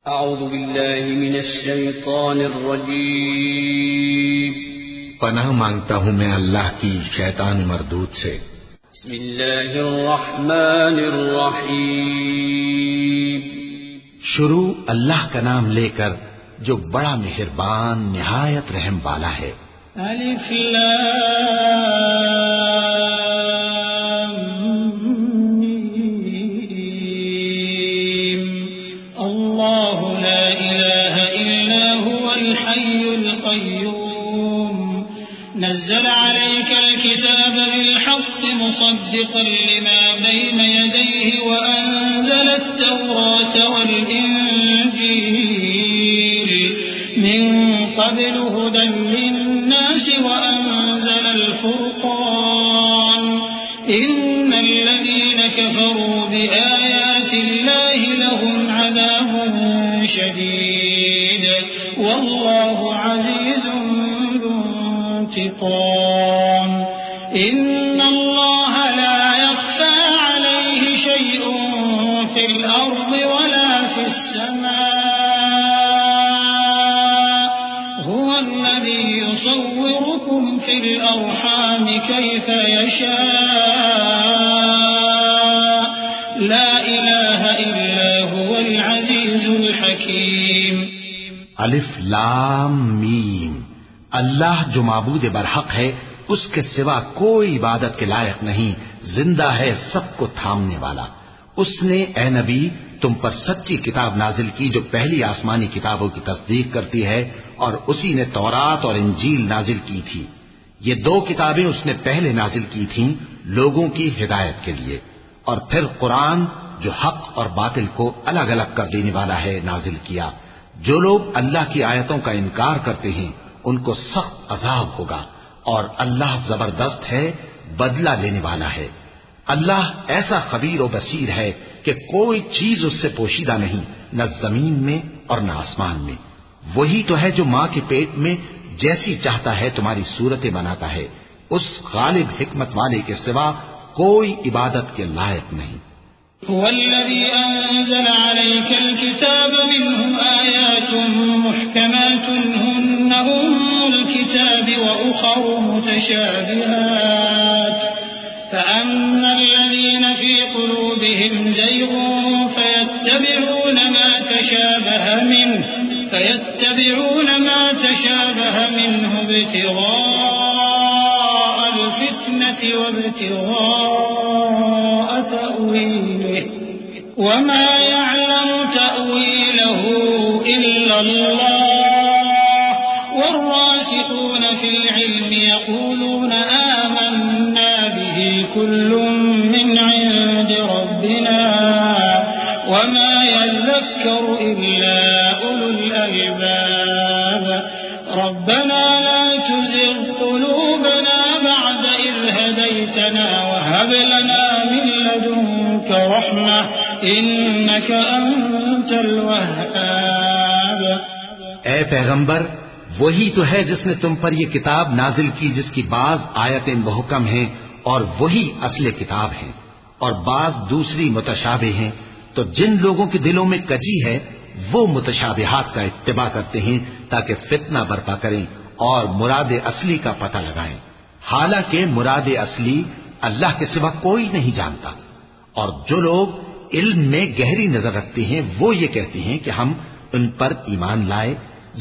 اعوذ باللہ من الشیطان الرجیم، پناہ مانگتا ہوں میں اللہ کی شیطان مردود سے۔ بسم اللہ الرحمن الرحیم، شروع اللہ کا نام لے کر جو بڑا مہربان نہایت رحم والا ہے۔ الف لام میم، اللہ لا الہ الا هو الحی القیوم، نزل عليك الكتاب بالحق مصدقا لما بين يديه وأنزل التوراة والإنجيل من قبل هدى للناس وأنزل الفرقان، إن الذين كفروا بآيات الله لهم عذاب شديد والله عزيز انتقام، إن الله لا يخفى عليه شيء في الأرض ولا في السماء، هو الذي يصوركم في الأرحام كيف يشاء، لا إله إلا هو العزيز الحكيم۔ الف لام میم، اللہ جو معبود برحق ہے اس کے سوا کوئی عبادت کے لائق نہیں، زندہ ہے سب کو تھامنے والا۔ اس نے اے نبی تم پر سچی کتاب نازل کی جو پہلی آسمانی کتابوں کی تصدیق کرتی ہے، اور اسی نے تورات اور انجیل نازل کی تھی۔ یہ دو کتابیں اس نے پہلے نازل کی تھیں لوگوں کی ہدایت کے لیے، اور پھر قرآن جو حق اور باطل کو الگ الگ کر دینے والا ہے نازل کیا۔ جو لوگ اللہ کی آیتوں کا انکار کرتے ہیں ان کو سخت عذاب ہوگا، اور اللہ زبردست ہے، بدلہ لینے والا ہے۔ اللہ ایسا خبیر و بصیر ہے کہ کوئی چیز اس سے پوشیدہ نہیں، نہ زمین میں اور نہ آسمان میں۔ وہی تو ہے جو ماں کے پیٹ میں جیسی چاہتا ہے تمہاری صورتیں بناتا ہے، اس غالب حکمت والے کے سوا کوئی عبادت کے لائق نہیں۔ هو الذي أنزل عليك الكتاب منه آيات محكمات هن الكتاب وأخر متشابهات، فأما الذين في قلوبهم زيغ فيتبعون ما تشابه منه ابتغاء الفتنة وابتغاء تأويله، وما يعلم تأويله إلا الله، والراسخون في العلم يقولون آمنا به كل من عند ربنا وما يذكر إلا أولو الألباب، ربنا لا تزغ قلوبنا بعد إذ هديتنا وهب لنا من لدنك رحمة إنك أنت الوهاب۔ اے پیغمبر، وہی تو ہے جس نے تم پر یہ کتاب نازل کی جس کی بعض آیتیں محکم ہیں اور وہی اصل کتاب ہیں، اور بعض دوسری متشابہ ہیں۔ تو جن لوگوں کے دلوں میں کجی ہے وہ متشابہات کا اتباع کرتے ہیں تاکہ فتنہ برپا کریں اور مراد اصلی کا پتہ لگائیں، حالانکہ مراد اصلی اللہ کے سوا کوئی نہیں جانتا۔ اور جو لوگ علم میں گہری نظر رکھتے ہیں وہ یہ کہتے ہیں کہ ہم ان پر ایمان لائے،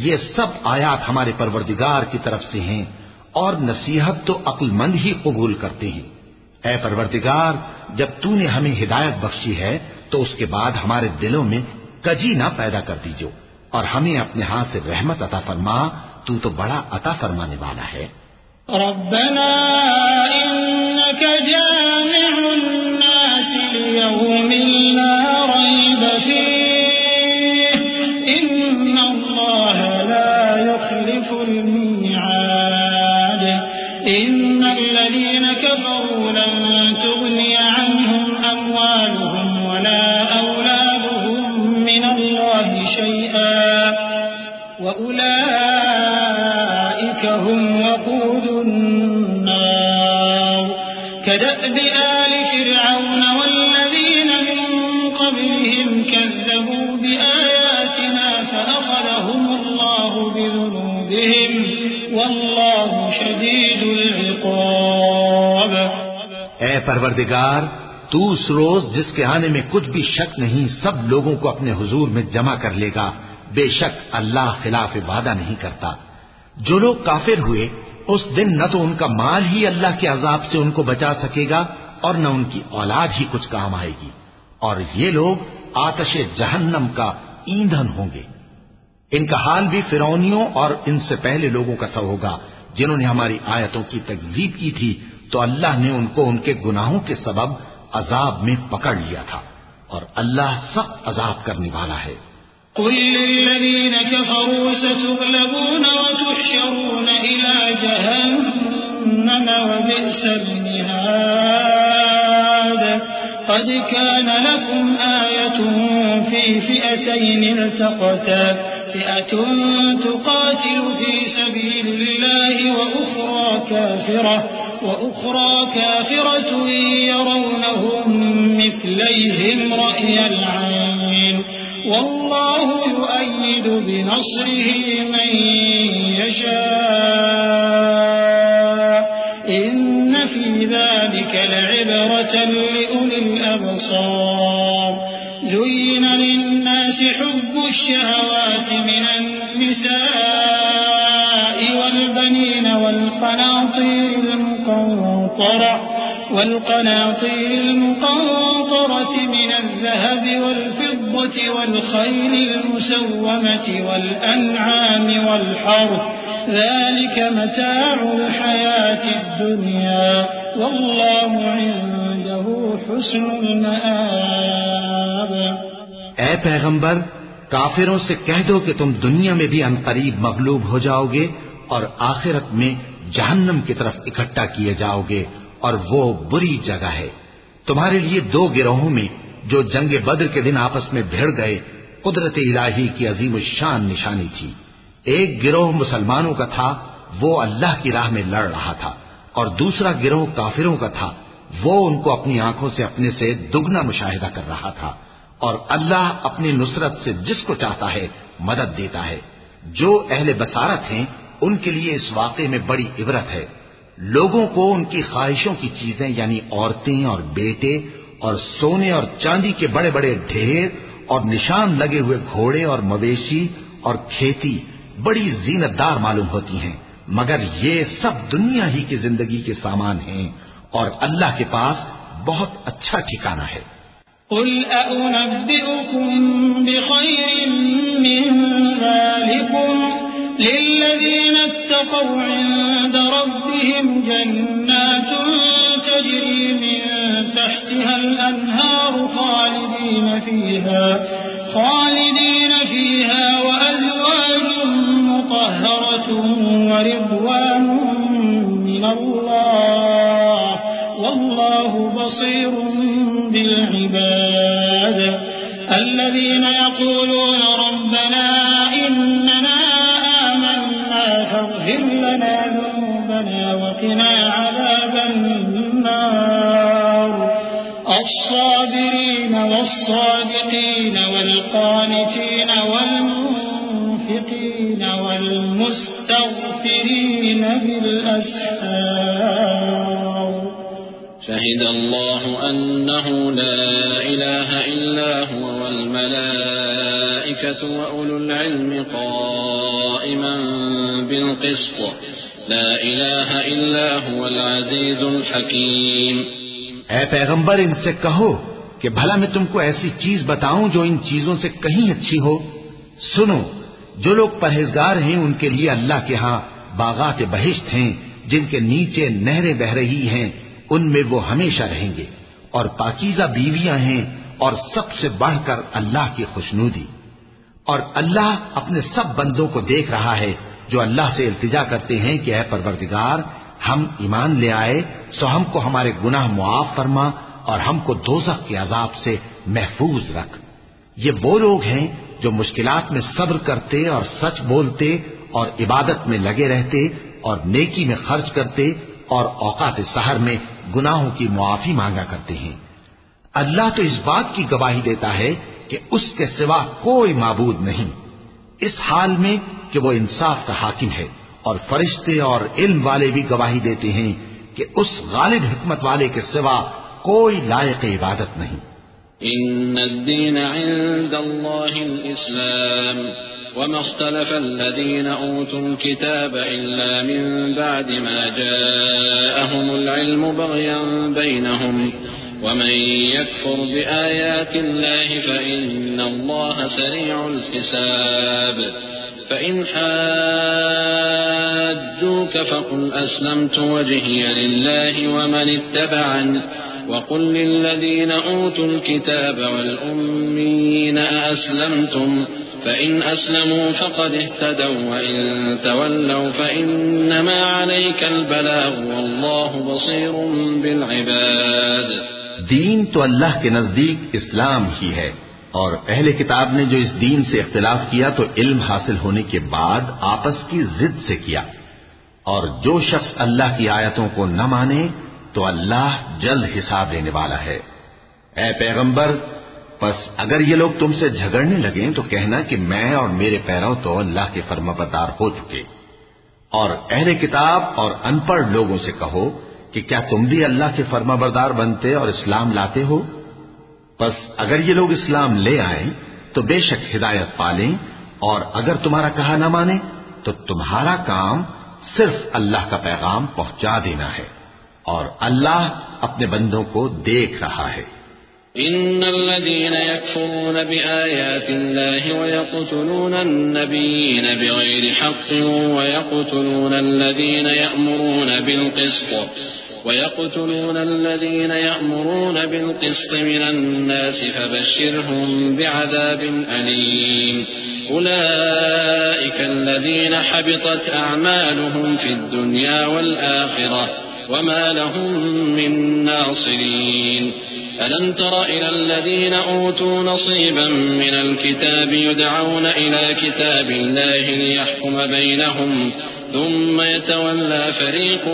یہ سب آیات ہمارے پروردگار کی طرف سے ہیں، اور نصیحت تو عقل مند ہی قبول کرتے ہیں۔ اے پروردگار، جب تو نے ہمیں ہدایت بخشی ہے تو اس کے بعد ہمارے دلوں میں کجی نہ پیدا کر دیجو، اور ہمیں اپنے ہاتھ سے رحمت عطا فرما، تو بڑا عطا فرمانے والا ہے۔ ربنا إنك جامع الناس ليوم لا ريب فيه إن الله لا يخلف الميعاد، إن الذين كفروا لن تغني عنهم أموالهم ولا أولادهم من الله شيئا وأولئك هم وقود النار، كدأب آل فرعون والذين من قبلهم كذبوا بآياتنا بهم والله شديد العقاب. اے پروردگار، تو اس روز جس کے آنے میں کچھ بھی شک نہیں سب لوگوں کو اپنے حضور میں جمع کر لے گا. بے شک اللہ خلاف وعدہ نہیں کرتا. جو لوگ کافر ہوئے اس دن نہ تو ان کا مال ہی اللہ کے عذاب سے ان کو بچا سکے گا اور نہ ان کی اولاد ہی کچھ کام آئے گی، اور یہ لوگ آتش جہنم کا ایندھن ہوں گے. ان کا حال بھی فرعونیوں اور ان سے پہلے لوگوں کا سا ہوگا جنہوں نے ہماری آیتوں کی تکذیب کی تھی، تو اللہ نے ان کو ان کے گناہوں کے سبب عذاب میں پکڑ لیا تھا، اور اللہ سخت عذاب کرنے والا ہے. قل للذين كفروا ستغلبون وتحشرون إلى جهنم وبئس المهاد. قد كان لكم آية في فئتين التقتا فئة تقاتل في سبيل الله وأخرى كافرة يرونهم مثليهم رأي العين والله يؤيد بنصره من يشاء إن في ذلك لعبرة لأولي الأبصار. زين للناس حب الشهوات من النساء والبنين والقناطير المقنطرة من الذهب والفضة والخيل المسومة والأنعام والحرث ذلك متاع الحياة الدنيا والله عنده حسن المآب. اے پیغمبر، کافروں سے کہہ دو کہ تم دنیا میں بھی عنقریب مغلوب ہو جاؤ گے اور آخرت میں جہنم کی طرف اکٹھا کیے جاؤ گے، اور وہ بری جگہ ہے. تمہارے لیے دو گروہوں میں جو جنگ بدر کے دن آپس میں بھیڑ گئے قدرت الہی کی عظیم الشان نشانی تھی. ایک گروہ مسلمانوں کا تھا، وہ اللہ کی راہ میں لڑ رہا تھا، اور دوسرا گروہ کافروں کا تھا، وہ ان کو اپنی آنکھوں سے اپنے سے دگنا مشاہدہ کر رہا تھا. اور اللہ اپنی نصرت سے جس کو چاہتا ہے مدد دیتا ہے. جو اہل بصارت ہیں ان کے لیے اس واقعے میں بڑی عبرت ہے. لوگوں کو ان کی خواہشوں کی چیزیں یعنی عورتیں اور بیٹے اور سونے اور چاندی کے بڑے بڑے ڈھیر اور نشان لگے ہوئے گھوڑے اور مویشی اور کھیتی بڑی زینت دار معلوم ہوتی ہیں، مگر یہ سب دنیا ہی کی زندگی کے سامان ہیں، اور اللہ کے پاس بہت اچھا ٹھکانہ ہے. قل أأنبئكم بخير من ذلكم للذين اتقوا عند ربهم جنات تجري من تحتها الأنهار خالدين فيها وأزواج مطهرة ورضوان من الله والله بصير بالعباد. الذين يقولون ربنا إننا آمنا فاغفر لنا ذنوبنا وقنا عذاب النار. الصابرين والصادقين والقانتين والمنفقين والمستغفرين بالأسحار. شهد الله أنه لا إله إلا هو والملائكة وأولو العلم قائما بالقسط لا إله إلا هو العزيز الحكيم. اے پیغمبر، ان سے کہو کہ بھلا میں تم کو ایسی چیز بتاؤں جو ان چیزوں سے کہیں اچھی ہو. سنو، جو لوگ پرہیزگار ہیں ان کے لیے اللہ کے ہاں باغات بہشت ہیں جن کے نیچے نہریں بہ رہی ہیں، ان میں وہ ہمیشہ رہیں گے، اور پاکیزہ بیویاں ہیں، اور سب سے بڑھ کر اللہ کی خوشنودی. اور اللہ اپنے سب بندوں کو دیکھ رہا ہے جو اللہ سے التجا کرتے ہیں کہ اے پروردگار، ہم ایمان لے آئے سو ہم کو ہمارے گناہ معاف فرما اور ہم کو دوزخ کے عذاب سے محفوظ رکھ. یہ وہ لوگ ہیں جو مشکلات میں صبر کرتے اور سچ بولتے اور عبادت میں لگے رہتے اور نیکی میں خرچ کرتے اور اوقات سحر میں گناہوں کی معافی مانگا کرتے ہیں. اللہ تو اس بات کی گواہی دیتا ہے کہ اس کے سوا کوئی معبود نہیں، اس حال میں کہ وہ انصاف کا حاکم ہے، اور فرشتے اور علم والے بھی گواہی دیتے ہیں کہ اس غالب حکمت والے کے سوا کوئی لائق عبادت نہیں۔ إن الدين عند الله الإسلام وما اختلف الذين أوتوا الكتاب إلا من بعد ما جاءهم العلم بغيا بينهم ومن يكفر بآيات الله فإن الله سريع الحساب فإن حاجوك فقل أسلمت وجهي لله ومن اتبعني وقل للذين أوتوا الكتاب والأميين أأسلمتم فإن أسلموا فقد اهتدوا وإن تولوا فإنما عليك البلاغ والله بصير بالعباد۔ دین تو اللہ کے نزدیک اسلام ہی ہے، اور اہل کتاب نے جو اس دین سے اختلاف کیا تو علم حاصل ہونے کے بعد آپس کی ضد سے کیا، اور جو شخص اللہ کی آیتوں کو نہ مانے تو اللہ جلد حساب لینے والا ہے۔ اے پیغمبر، پس اگر یہ لوگ تم سے جھگڑنے لگیں تو کہنا کہ میں اور میرے پیرو تو اللہ کے فرمانبردار ہو چکے، اور اہل کتاب اور ان پڑھ لوگوں سے کہو کہ کیا تم بھی اللہ کے فرمانبردار بنتے اور اسلام لاتے ہو؟ پس اگر یہ لوگ اسلام لے آئیں تو بے شک ہدایت پالیں، اور اگر تمہارا کہا نہ مانے تو تمہارا کام صرف اللہ کا پیغام پہنچا دینا ہے، اور اللہ اپنے بندوں کو دیکھ رہا ہے۔ إن الذين يكفرون بآيات الله ويقتلون النبيين بغير حق ويقتلون الذين يأمرون بالقسط من الناس فبشرهم بعذاب أليم أولئك الذين حبطت أعمالهم في الدنيا والآخرة وما لهم من ناصرين ألم تر إلى الذين أوتوا نصيبا من الكتاب يدعون إلى كتاب الله ليحكم بينهم ثم يتولى فريق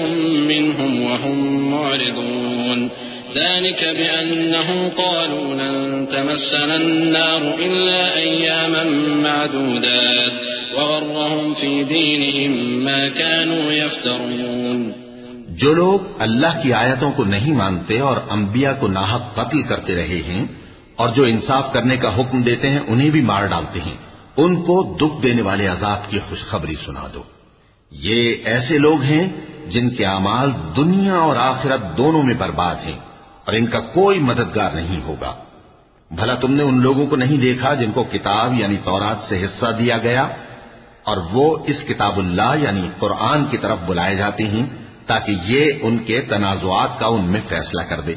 منهم وهم معرضون ذلك بأنهم قالوا لن تمسنا النار إلا أياما معدودات وغرهم في دينهم ما كانوا يفترون۔ جو لوگ اللہ کی آیتوں کو نہیں مانتے اور انبیاء کو ناحق قتل کرتے رہے ہیں اور جو انصاف کرنے کا حکم دیتے ہیں انہیں بھی مار ڈالتے ہیں، ان کو دکھ دینے والے عذاب کی خوشخبری سنا دو۔ یہ ایسے لوگ ہیں جن کے اعمال دنیا اور آخرت دونوں میں برباد ہیں اور ان کا کوئی مددگار نہیں ہوگا۔ بھلا تم نے ان لوگوں کو نہیں دیکھا جن کو کتاب یعنی تورات سے حصہ دیا گیا اور وہ اس کتاب اللہ یعنی قرآن کی طرف بلائے جاتے ہیں تاکہ یہ ان کے تنازعات کا ان میں فیصلہ کر دے،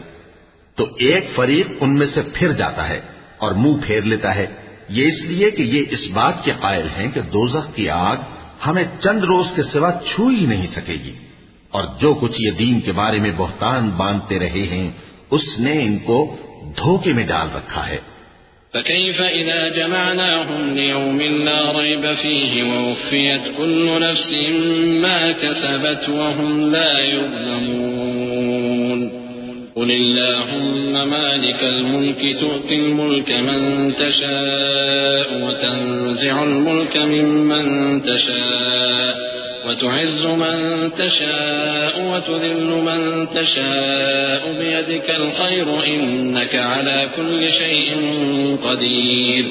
تو ایک فریق ان میں سے پھر جاتا ہے اور منہ پھیر لیتا ہے، یہ اس لیے کہ یہ اس بات کے قائل ہیں کہ دوزخ کی آگ ہمیں چند روز کے سوا چھو ہی نہیں سکے گی، اور جو کچھ یہ دین کے بارے میں بہتان باندھتے رہے ہیں اس نے ان کو دھوکے میں ڈال رکھا ہے۔ فكيف إذا جمعناهم ليوم لا ريب فيه ووفيت كل نفس ما كسبت وهم لا يظلمون قل اللهم مالك الملك تؤتي الملك من تشاء وتنزع الملك ممن تشاء وتعز من تشاء وتذل من تشاء بيدك الخير إنك على كل شيء قدير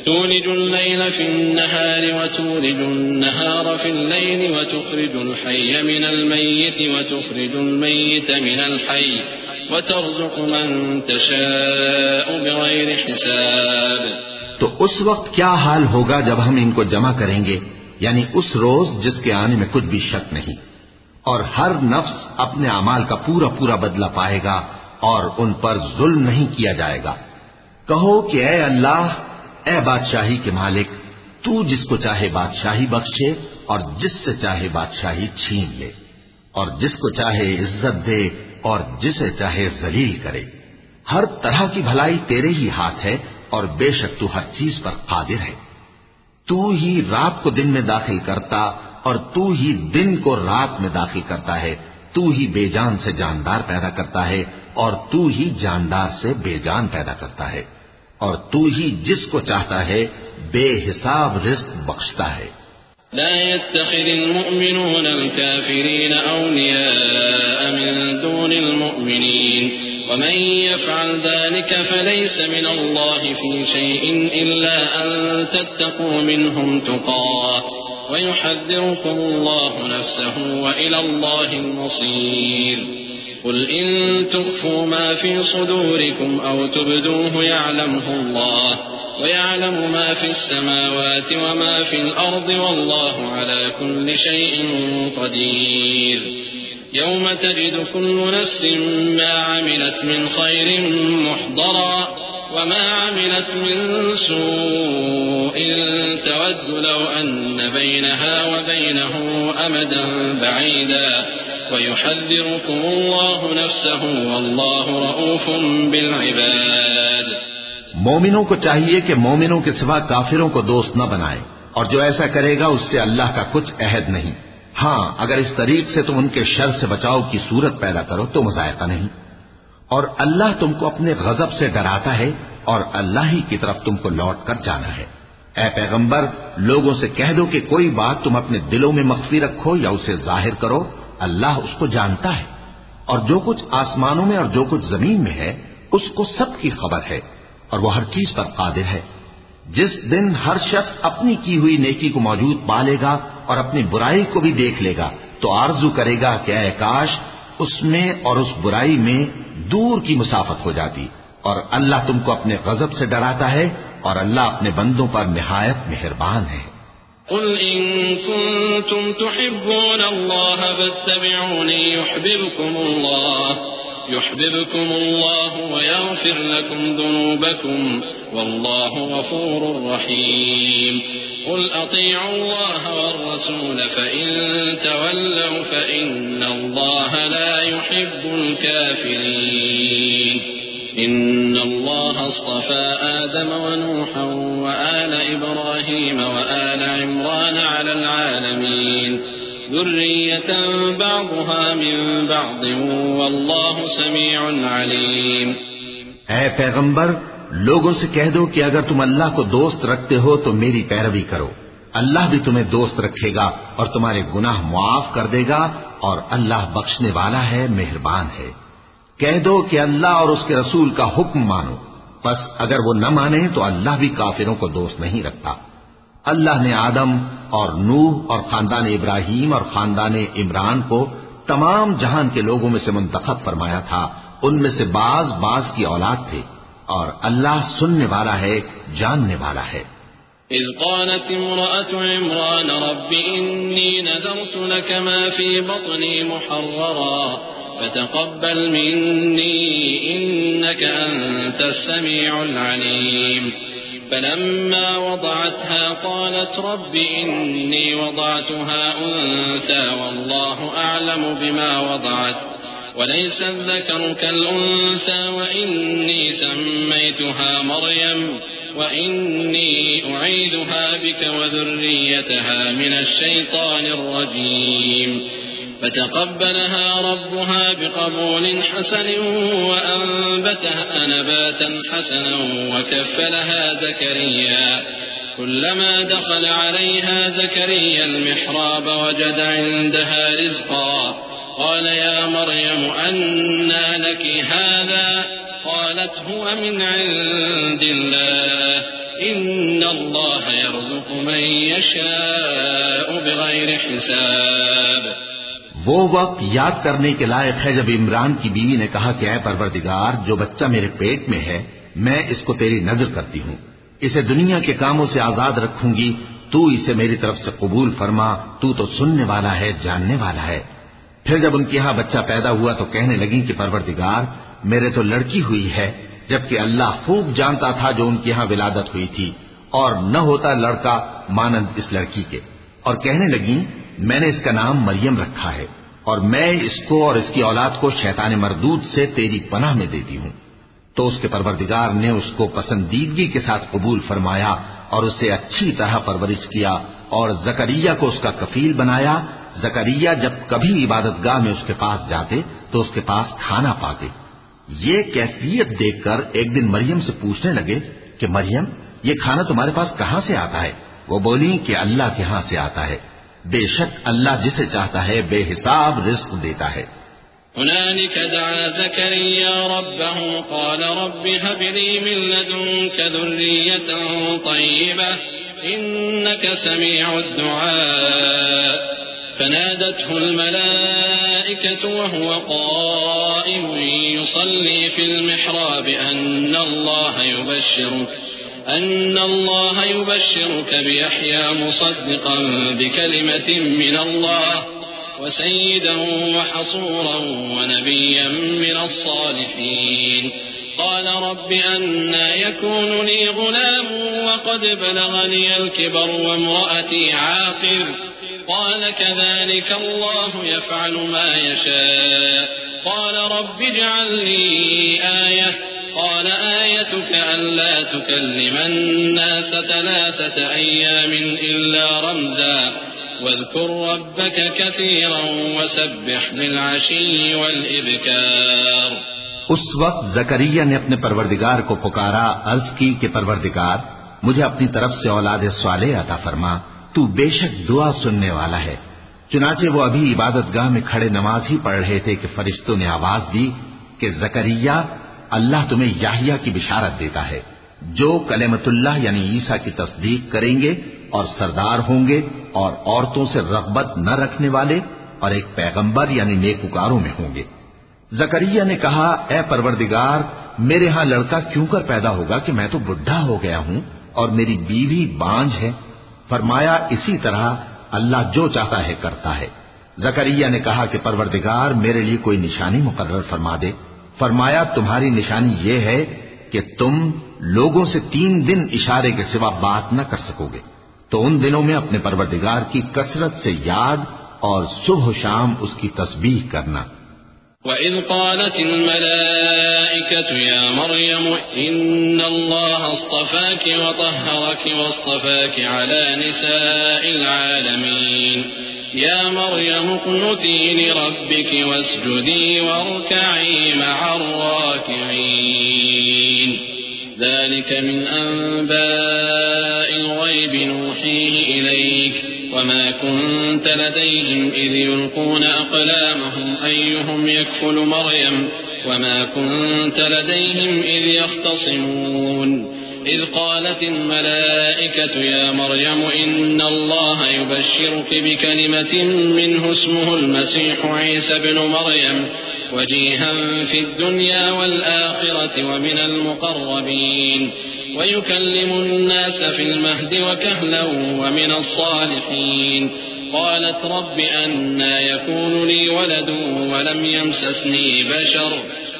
تولج الليل في النهار وتولج النهار في الليل وتخرج الحي من الميت وتخرج الميت من الحي وترزق من تشاء بغير حساب۔ تو اس وقت کیا حال ہوگا جب ہم ان کو جمع کریں گے، یعنی اس روز جس کے آنے میں کچھ بھی شک نہیں، اور ہر نفس اپنے اعمال کا پورا پورا بدلہ پائے گا اور ان پر ظلم نہیں کیا جائے گا۔ کہو کہ اے اللہ، اے بادشاہی کے مالک، تو جس کو چاہے بادشاہی بخشے اور جس سے چاہے بادشاہی چھین لے، اور جس کو چاہے عزت دے اور جسے چاہے ذلیل کرے۔ ہر طرح کی بھلائی تیرے ہی ہاتھ ہے اور بے شک تو ہر چیز پر قادر ہے۔ تو ہی رات کو دن میں داخل کرتا اور تو ہی دن کو رات میں داخل کرتا ہے، تو ہی بے جان سے جاندار پیدا کرتا ہے اور تو ہی جاندار سے بے جان پیدا کرتا ہے، اور تو ہی جس کو چاہتا ہے بے حساب رزق بخشتا ہے۔ لا يتخذ المؤمنون الكافرين أولياء من دون المؤمنين ومن يفعل ذلك فليس من الله في شيء إلا أن تتقوا منهم تقاه ويحذركم الله نفسه وإلى الله المصير قل إن تخفوا ما في صدوركم أو تبدوه يعلمه الله ويعلم ما في السماوات وما في الأرض والله على كل شيء قدير يوم تجد كل نفس ما عملت من خير محضرا وما عملت من سوء تود لو أن بينها وبينه أمدا بعيدا ويحذركم الله نفسه والله رؤوف بالعباد. مومنوں کو چاہیے کہ مومنوں کے سوا کافروں کو دوست نہ بنائیں، اور جو ایسا کرے گا اس سے اللہ کا کچھ عہد نہیں. ہاں، اگر اس طریق سے تم ان کے شر سے بچاؤ کی صورت پیدا کرو تو مذائقہ نہیں. اور اللہ تم کو اپنے غضب سے ڈراتا ہے اور اللہ ہی کی طرف تم کو لوٹ کر جانا ہے. اے پیغمبر، لوگوں سے کہہ دو کہ کوئی بات تم اپنے دلوں میں مخفی رکھو یا اسے ظاہر کرو، اللہ اس کو جانتا ہے. اور جو کچھ آسمانوں میں اور جو کچھ زمین میں ہے اس کو سب کی خبر ہے اور وہ ہر چیز پر قادر ہے. جس دن ہر شخص اپنی کی ہوئی نیکی کو موجود پا لے گا اور اپنی برائی کو بھی دیکھ لے گا تو آرزو کرے گا کہ اے کاش اس میں اور اس برائی میں دور کی مسافت ہو جاتی. اور اللہ تم کو اپنے غضب سے ڈراتا ہے اور اللہ اپنے بندوں پر نہایت مہربان ہے. قل إن كنتم تحبون الله فاتبعوني يحببكم الله ويغفر لكم ذنوبكم والله غفور رحيم. قل أطيعوا الله والرسول فإن تولوا فإن الله لا يحب الكافرين. إن الله اصطفى آدم ونوحا وآل إبراهيم وآل عمران على العالمين ذرية بعضها من بعض والله سميع عليم. اے پیغمبر، لوگوں سے کہہ دو کہ اگر تم اللہ کو دوست رکھتے ہو تو میری پیروی کرو. اللہ بھی تمہیں دوست رکھے گا اور تمہارے گناہ معاف کر دے گا اور اللہ بخشنے والا ہے، مہربان ہے. کہہ دو کہ اللہ اور اس کے رسول کا حکم مانو. بس اگر وہ نہ مانے تو اللہ بھی کافروں کو دوست نہیں رکھتا. اللہ نے آدم اور نوح اور خاندان ابراہیم اور خاندان عمران کو تمام جہان کے لوگوں میں سے منتخب فرمایا تھا. ان میں سے بعض کی اولاد تھے اور اللہ سننے والا ہے، جاننے والا ہے. إذ قالت امرأة عمران رب إني نذرت لك ما في بطني محررا فتقبل مني إنك أنت السميع العليم. فلما وضعتها قالت رب إني وضعتها أنثى والله أعلم بما وضعت وليس الذكر كالأنثى وإني سميتها مريم وإني أعيذها بك وذريتها من الشيطان الرجيم. فتقبلها ربها بقبول حسن وأنبتها نباتا حسنا وكفلها زكريا. كلما دخل عليها زكريا المحراب وجد عندها رزقا قال يا مريم أنى لك هذا قالت هو من عند الله إن الله يرزق من يشاء بغير حساب. وہ وقت یاد کرنے کے لائق ہے جب عمران کی بیوی نے کہا کہ اے پروردگار، جو بچہ میرے پیٹ میں ہے میں اس کو تیری نظر کرتی ہوں، اسے دنیا کے کاموں سے آزاد رکھوں گی، تو اسے میری طرف سے قبول فرما، تو سننے والا ہے، جاننے والا ہے. پھر جب ان کے یہاں بچہ پیدا ہوا تو کہنے لگی کہ پروردگار میرے تو لڑکی ہوئی ہے، جبکہ اللہ خوب جانتا تھا جو ان کے یہاں ولادت ہوئی تھی، اور نہ ہوتا لڑکا مانند اس لڑکی کے. اور کہنے لگی میں نے اس کا نام مریم رکھا ہے اور میں اس کو اور اس کی اولاد کو شیطان مردود سے تیری پناہ میں دیتی ہوں. تو اس کے پروردگار نے اس کو پسندیدگی کے ساتھ قبول فرمایا اور اسے اچھی طرح پرورش کیا اور زکریا کو اس کا کفیل بنایا. زکریا جب کبھی عبادت گاہ میں اس کے پاس جاتے تو اس کے پاس کھانا پاتے. یہ کیفیت دیکھ کر ایک دن مریم سے پوچھنے لگے کہ مریم، یہ کھانا تمہارے پاس کہاں سے آتا ہے؟ وہ بولی کہ اللہ کے ہاں سے آتا ہے، بے شک اللہ جسے چاہتا ہے بے حساب رزق دیتا ہے۔ هنالك دعا زكريا ربه قال رب هب لي من لدنك ذرية طيبة إنك سميع الدعاء فنادته الملائكة وهو قائم يصلي في المحراب أن الله يبشرك بيحيى مصدقا بكلمة من الله وسيدا وحصورا ونبيا من الصالحين قال رب أنى يكون لي غلام وقد بلغني الكبر وامرأتي عاقر قال كذلك الله يفعل ما يشاء قال رب اجعل لي آية قال آيتك ألا تكلم الناس 3 أيام إلا رمزا واذكر ربك كثيرا وسبح بالعشي والإبكار۔ اس وقت زکریا نے اپنے پروردگار کو پکارا، عرض کی کہ پروردگار مجھے اپنی طرف سے اولاد صالح عطا فرما، تو بے شک دعا سننے والا ہے۔ چنانچہ وہ ابھی عبادت گاہ میں کھڑے نماز ہی پڑھ رہے تھے کہ فرشتوں نے آواز دی کہ زکریا اللہ تمہیں یحییٰ کی بشارت دیتا ہے جو کلمۃ اللہ یعنی عیسیٰ کی تصدیق کریں گے اور سردار ہوں گے اور عورتوں سے رغبت نہ رکھنے والے اور ایک پیغمبر یعنی نیکوکاروں میں ہوں گے۔ زکریا نے کہا اے پروردگار میرے ہاں لڑکا کیوں کر پیدا ہوگا کہ میں تو بڈھا ہو گیا ہوں اور میری بیوی بانجھ ہے۔ فرمایا اسی طرح اللہ جو چاہتا ہے کرتا ہے۔ زکریا نے کہا کہ پروردگار میرے لیے کوئی نشانی مقرر فرما دے۔ فرمایا تمہاری نشانی یہ ہے کہ تم لوگوں سے 3 دن اشارے کے سوا بات نہ کر سکو گے، تو ان دنوں میں اپنے پروردگار کی کثرت سے یاد اور صبح و شام اس کی تسبیح کرنا۔ وَإِذْ قَالَتِ الْمَلَائِكَةُ يَا مَرْيَمُ إِنَّ اللَّهَ اصْطَفَاكِ وَطَهَّرَكِ وَاصْطَفَاكِ عَلَى نِسَاءِ الْعَالَمِينَ يَا مَرْيَمُ اقْنُتِي لِرَبِّكِ وَاسْجُدِي وَارْكَعِي مَعَ الرَّاكِعِينَ ذلك من أنباء الغيب نوحيه إليك وما كنت لديهم إذ يلقون أقلامهم أيهم يكفل مريم وما كنت لديهم إذ يختصمون إذ قالت الملائكة يا مريم إن الله يبشرك بكلمة منه اسمه المسيح عيسى بن مريم وجيها في الدنيا والآخرة ومن المقربين ويكلم الناس في المهد وكهلا ومن الصالحين قالت رب أنى يكون لي ولد ولم يمسسني بشر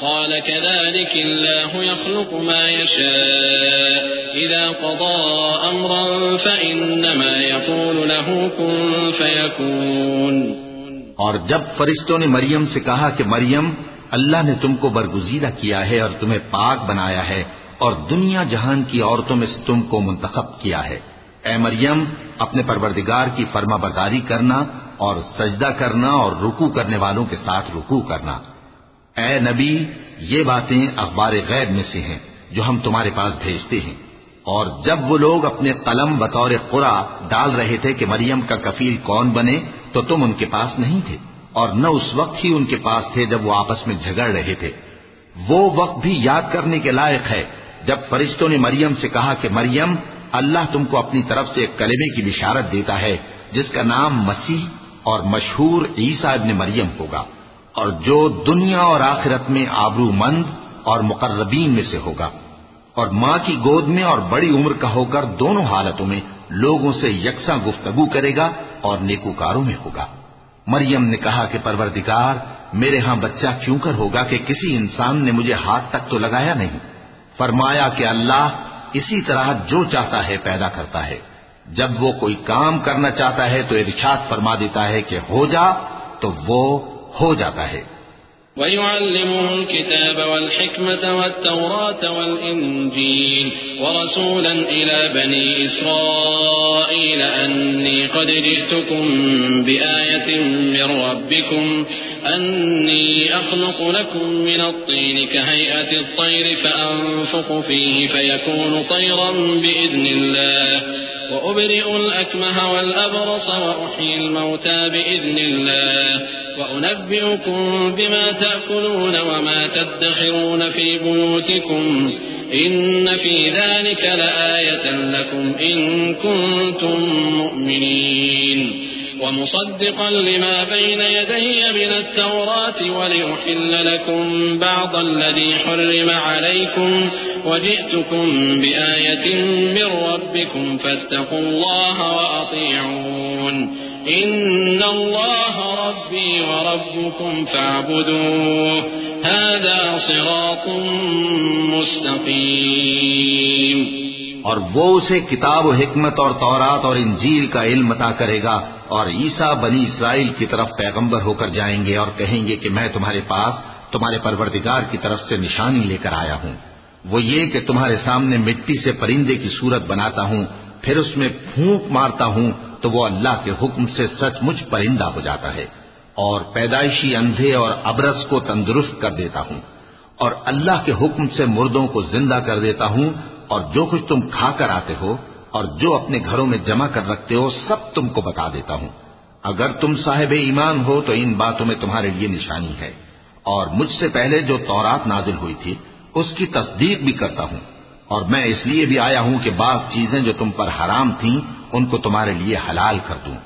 قال كذلك الله يخلق ما يشاء إذا قضى أمرا فإنما يقول له كن فيكون۔ اور جب فرشتوں نے مریم سے کہا کہ مریم اللہ نے تم کو برگزیدہ کیا ہے اور تمہیں پاک بنایا ہے اور دنیا جہان کی عورتوں میں سے تم کو منتخب کیا ہے، اے مریم اپنے پروردگار کی فرما برداری کرنا اور سجدہ کرنا اور رکوع کرنے والوں کے ساتھ رکوع کرنا۔ اے نبی یہ باتیں اخبار غیب میں سے ہیں جو ہم تمہارے پاس بھیجتے ہیں۔ اور جب وہ لوگ اپنے قلم بطور قرعہ ڈال رہے تھے کہ مریم کا کفیل کون بنے تو تم ان کے پاس نہیں تھے اور نہ اس وقت ہی ان کے پاس تھے جب وہ آپس میں جھگڑ رہے تھے۔ وہ وقت بھی یاد کرنے کے لائق ہے جب فرشتوں نے مریم سے کہا کہ مریم اللہ تم کو اپنی طرف سے ایک کلمے کی بشارت دیتا ہے جس کا نام مسیح اور مشہور عیسیٰ ابن مریم ہوگا اور جو دنیا اور آخرت میں آبرو مند اور مقربین میں سے ہوگا اور ماں کی گود میں اور بڑی عمر کا ہو کر دونوں حالتوں میں لوگوں سے یکساں گفتگو کرے گا اور نیکوکاروں میں ہوگا۔ مریم نے کہا کہ پروردگار میرے ہاں بچہ کیوں کر ہوگا کہ کسی انسان نے مجھے ہاتھ تک تو لگایا نہیں۔ فرمایا کہ اللہ اسی طرح جو چاہتا ہے پیدا کرتا ہے، جب وہ کوئی کام کرنا چاہتا ہے تو ارشاد فرما دیتا ہے کہ ہو جا تو وہ ہو جاتا ہے۔ وَيُعَلِّمُهُ الْكِتَابَ وَالْحِكْمَةَ وَالتَّوْرَاةَ وَالْإِنْجِيلَ وَرَسُولًا إِلَى بَنِي إِسْرَائِيلَ أَنِّي قَدْ جِئْتُكُمْ بِآيَةٍ مِّن رَّبِّكُمْ أَنِّي أَخْلُقُ لَكُم مِّنَ الطِّينِ كَهَيْئَةِ الطَّيْرِ فَأَنفُخُ فِيهِ فَيَكُونُ طَيْرًا بِإِذْنِ اللَّهِ وأبرئ الأكمه والأبرص وأحيي الموتى بإذن الله وأنبئكم بما تأكلون وما تدخرون في بيوتكم إن في ذلك لآية لكم إن كنتم مؤمنين ومصدقا لما بين يدي من التوراة ولأحل لكم بعض الذي حرم عليكم وجئتكم بآية من ربكم فاتقوا الله وأطيعون إن الله ربي وربكم فاعبدوه هذا صراط مستقيم. اور وہ اسے کتاب و حکمت اور تورات اور انجیل کا علم عطا کرے گا، اور عیسیٰ بنی اسرائیل کی طرف پیغمبر ہو کر جائیں گے اور کہیں گے کہ میں تمہارے پاس تمہارے پروردگار کی طرف سے نشانی لے کر آیا ہوں. وہ یہ کہ تمہارے سامنے مٹی سے پرندے کی صورت بناتا ہوں، پھر اس میں پھونک مارتا ہوں تو وہ اللہ کے حکم سے سچ مچ پرندہ ہو جاتا ہے، اور پیدائشی اندھے اور ابرص کو تندرست کر دیتا ہوں، اور اللہ کے حکم سے مردوں کو زندہ کر دیتا ہوں، اور جو کچھ تم کھا کر آتے ہو اور جو اپنے گھروں میں جمع کر رکھتے ہو سب تم کو بتا دیتا ہوں. اگر تم صاحب ایمان ہو تو ان باتوں میں تمہارے لیے نشانی ہے، اور مجھ سے پہلے جو تورات نازل ہوئی تھی اس کی تصدیق بھی کرتا ہوں، اور میں اس لیے بھی آیا ہوں کہ بعض چیزیں جو تم پر حرام تھیں ان کو تمہارے لیے حلال کر دوں،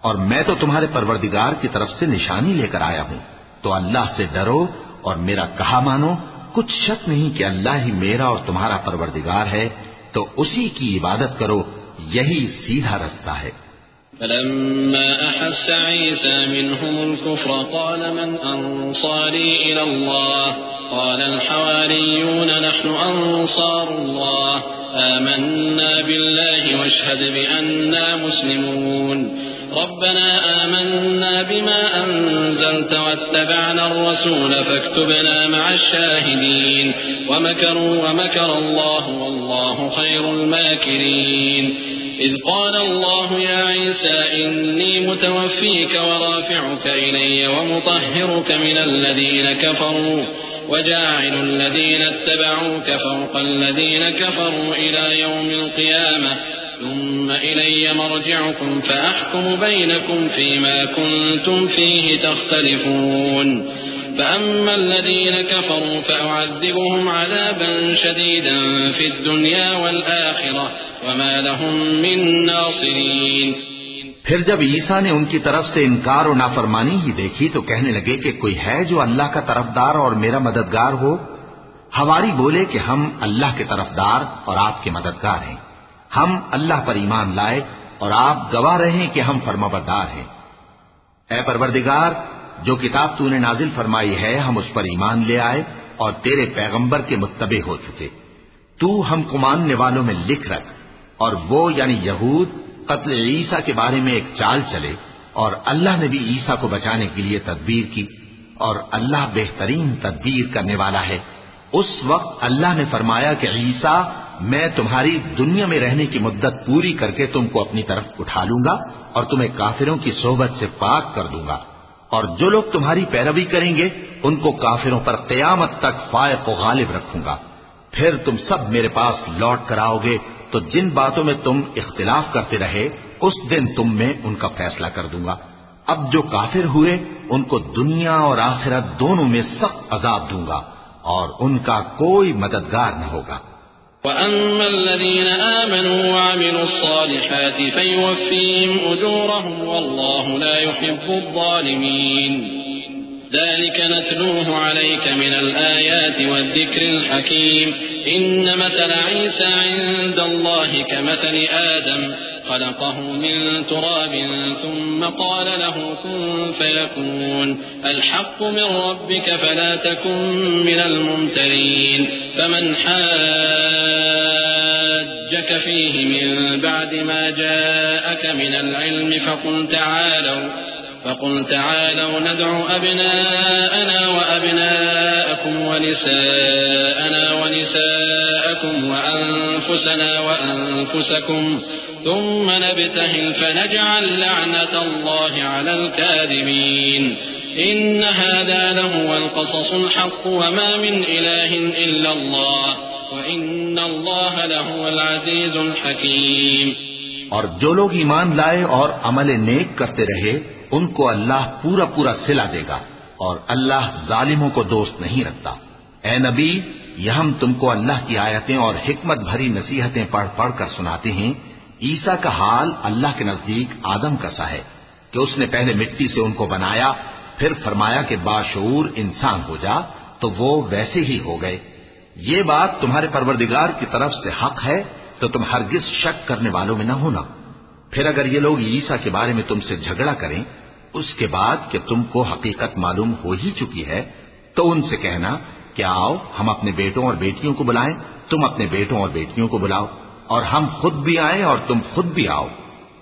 اور میں تو تمہارے پروردگار کی طرف سے نشانی لے کر آیا ہوں. تو اللہ سے ڈرو اور میرا کہا مانو، کچھ شک نہیں کہ اللہ ہی میرا اور تمہارا پروردگار ہے، تو اسی کی عبادت کرو، یہی سیدھا رستہ ہے. فلما أحس عيسى منهم الكفر قال من أنصاري إلى الله قال الحواريون نحن أنصار الله آمنا بالله واشهد بأننا مسلمون ربنا آمنا بما أنزلت واتبعنا الرسول فاكتبنا مع الشاهدين ومكروا ومكر الله والله خير الماكرين إذ قال الله يا عيسى إني متوفيك ورافعك إلي ومطهرك من الذين كفروا وجاعل الذين اتبعوك فوق الذين كفروا إلى يوم القيامة ثم إلي مرجعكم فأحكم بينكم فيما كنتم فيه تختلفون فأما الذين كفروا فأعذبهم عذابا شديدا في الدنيا والآخرة وما لهم من ناصرين. پھر جب عیسیٰ نے ان کی طرف سے انکار و نافرمانی ہی دیکھی تو کہنے لگے کہ کوئی ہے جو اللہ کا طرفدار اور میرا مددگار ہو. حواری بولے کہ ہم اللہ کے طرفدار اور آپ کے مددگار ہیں، ہم اللہ پر ایمان لائے اور آپ گواہ رہیں کہ ہم فرمانبردار ہیں. اے پروردگار، جو کتاب تو نے نازل فرمائی ہے ہم اس پر ایمان لے آئے اور تیرے پیغمبر کے متبع ہو چکے. تو ہم کو ماننے والوں میں لکھ رکھ. اور وہ یعنی یہود قتل عیسیٰ کے بارے میں ایک چال چلے، اور اللہ نے بھی عیسیٰ کو بچانے کے لیے تدبیر کی، اور اللہ بہترین تدبیر کرنے والا ہے. اس وقت اللہ نے فرمایا کہ عیسیٰ، میں تمہاری دنیا میں رہنے کی مدت پوری کر کے تم کو اپنی طرف اٹھا لوں گا اور تمہیں کافروں کی صحبت سے پاک کر دوں گا، اور جو لوگ تمہاری پیروی کریں گے ان کو کافروں پر قیامت تک فائق و غالب رکھوں گا. پھر تم سب میرے پاس لوٹ کر آؤ گے تو جن باتوں میں تم اختلاف کرتے رہے اس دن تم میں ان کا فیصلہ کر دوں گا. اب جو کافر ہوئے ان کو دنیا اور آخرت دونوں میں سخت عذاب دوں گا اور ان کا کوئی مددگار نہ ہوگا. وَأَمَّا الَّذِينَ آمَنُوا وَعَمِلُوا الصَّالِحَاتِ فَيُوَفِّيهِمْ أُجُورَهُمْ وَاللَّهُ لَا يُحِبُّ الظَّالِمِينَ ذلك نتلوه عليك من الآيات والذكر الحكيم إن مثل عيسى عند الله كمثل آدم خلقه من تراب ثم قال له كن فيكون الحق من ربك فلا تكن من الممترين فمن حاجك فيه من بعد ما جاءك من العلم فقل تعالوا ندع أبناءنا وأبناءكم ونساءنا ونساءكم وأنفسنا وأنفسكم ثم نبتهل فنجعل لعنة الله على الكاذبين إن هذا لهو القصص الحق وما من إله إلا الله وإن الله لهو العزيز الحكيم. اور جو لوگ ایمان لائے اور عمل نیک کرتے رہے ان کو اللہ پورا پورا صلہ دے گا، اور اللہ ظالموں کو دوست نہیں رکھتا۔ اے نبی، یہ ہم تم کو اللہ کی آیتیں اور حکمت بھری نصیحتیں پڑھ پڑھ کر سناتے ہیں۔ عیسیٰ کا حال اللہ کے نزدیک آدم کا سا ہے کہ اس نے پہلے مٹی سے ان کو بنایا، پھر فرمایا کہ باشعور انسان ہو جا، تو وہ ویسے ہی ہو گئے۔ یہ بات تمہارے پروردگار کی طرف سے حق ہے، تو تم ہرگز شک کرنے والوں میں نہ ہونا۔ پھر اگر یہ لوگ عیسیٰ کے بارے میں تم سے جھگڑا کریں اس کے بعد کہ تم کو حقیقت معلوم ہو ہی چکی ہے، تو ان سے کہنا کہ آؤ ہم اپنے بیٹوں اور بیٹیوں کو بلائیں، تم اپنے بیٹوں اور بیٹیوں کو بلاؤ، اور ہم خود بھی آئیں اور تم خود بھی آؤ،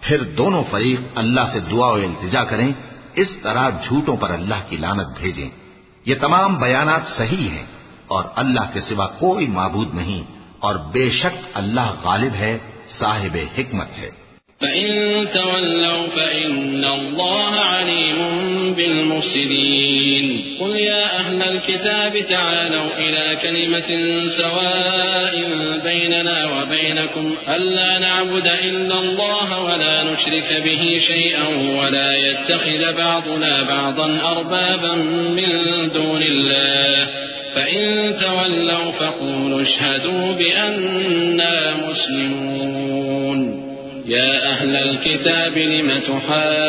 پھر دونوں فریق اللہ سے دعا و التجا کریں، اس طرح جھوٹوں پر اللہ کی لعنت بھیجیں۔ یہ تمام بیانات صحیح ہیں، اور اللہ کے سوا کوئی معبود نہیں، اور بے شک اللہ غالب ہے، صاحب حکمت ہے۔ فَإِن تَوَلَّوْا فَإِنَّ اللَّهَ عَلِيمٌ بِالْمُفْسِدِينَ قُلْ يَا أَهْلَ الْكِتَابِ تَعَالَوْا إِلَى كَلِمَةٍ سَوَاءٍ بَيْنَنَا وَبَيْنَكُمْ أَلَّا نَعْبُدَ إِلَّا اللَّهَ وَلَا نُشْرِكَ بِهِ شَيْئًا وَلَا يَتَّخِذَ بَعْضُنَا بَعْضًا أَرْبَابًا مِّن دُونِ اللَّهِ فَإِن تَوَلَّوْا فَقُولُوا اشْهَدُوا بِأَنَّا مُسْلِمُونَ يا أهل الكتاب لم تحاجون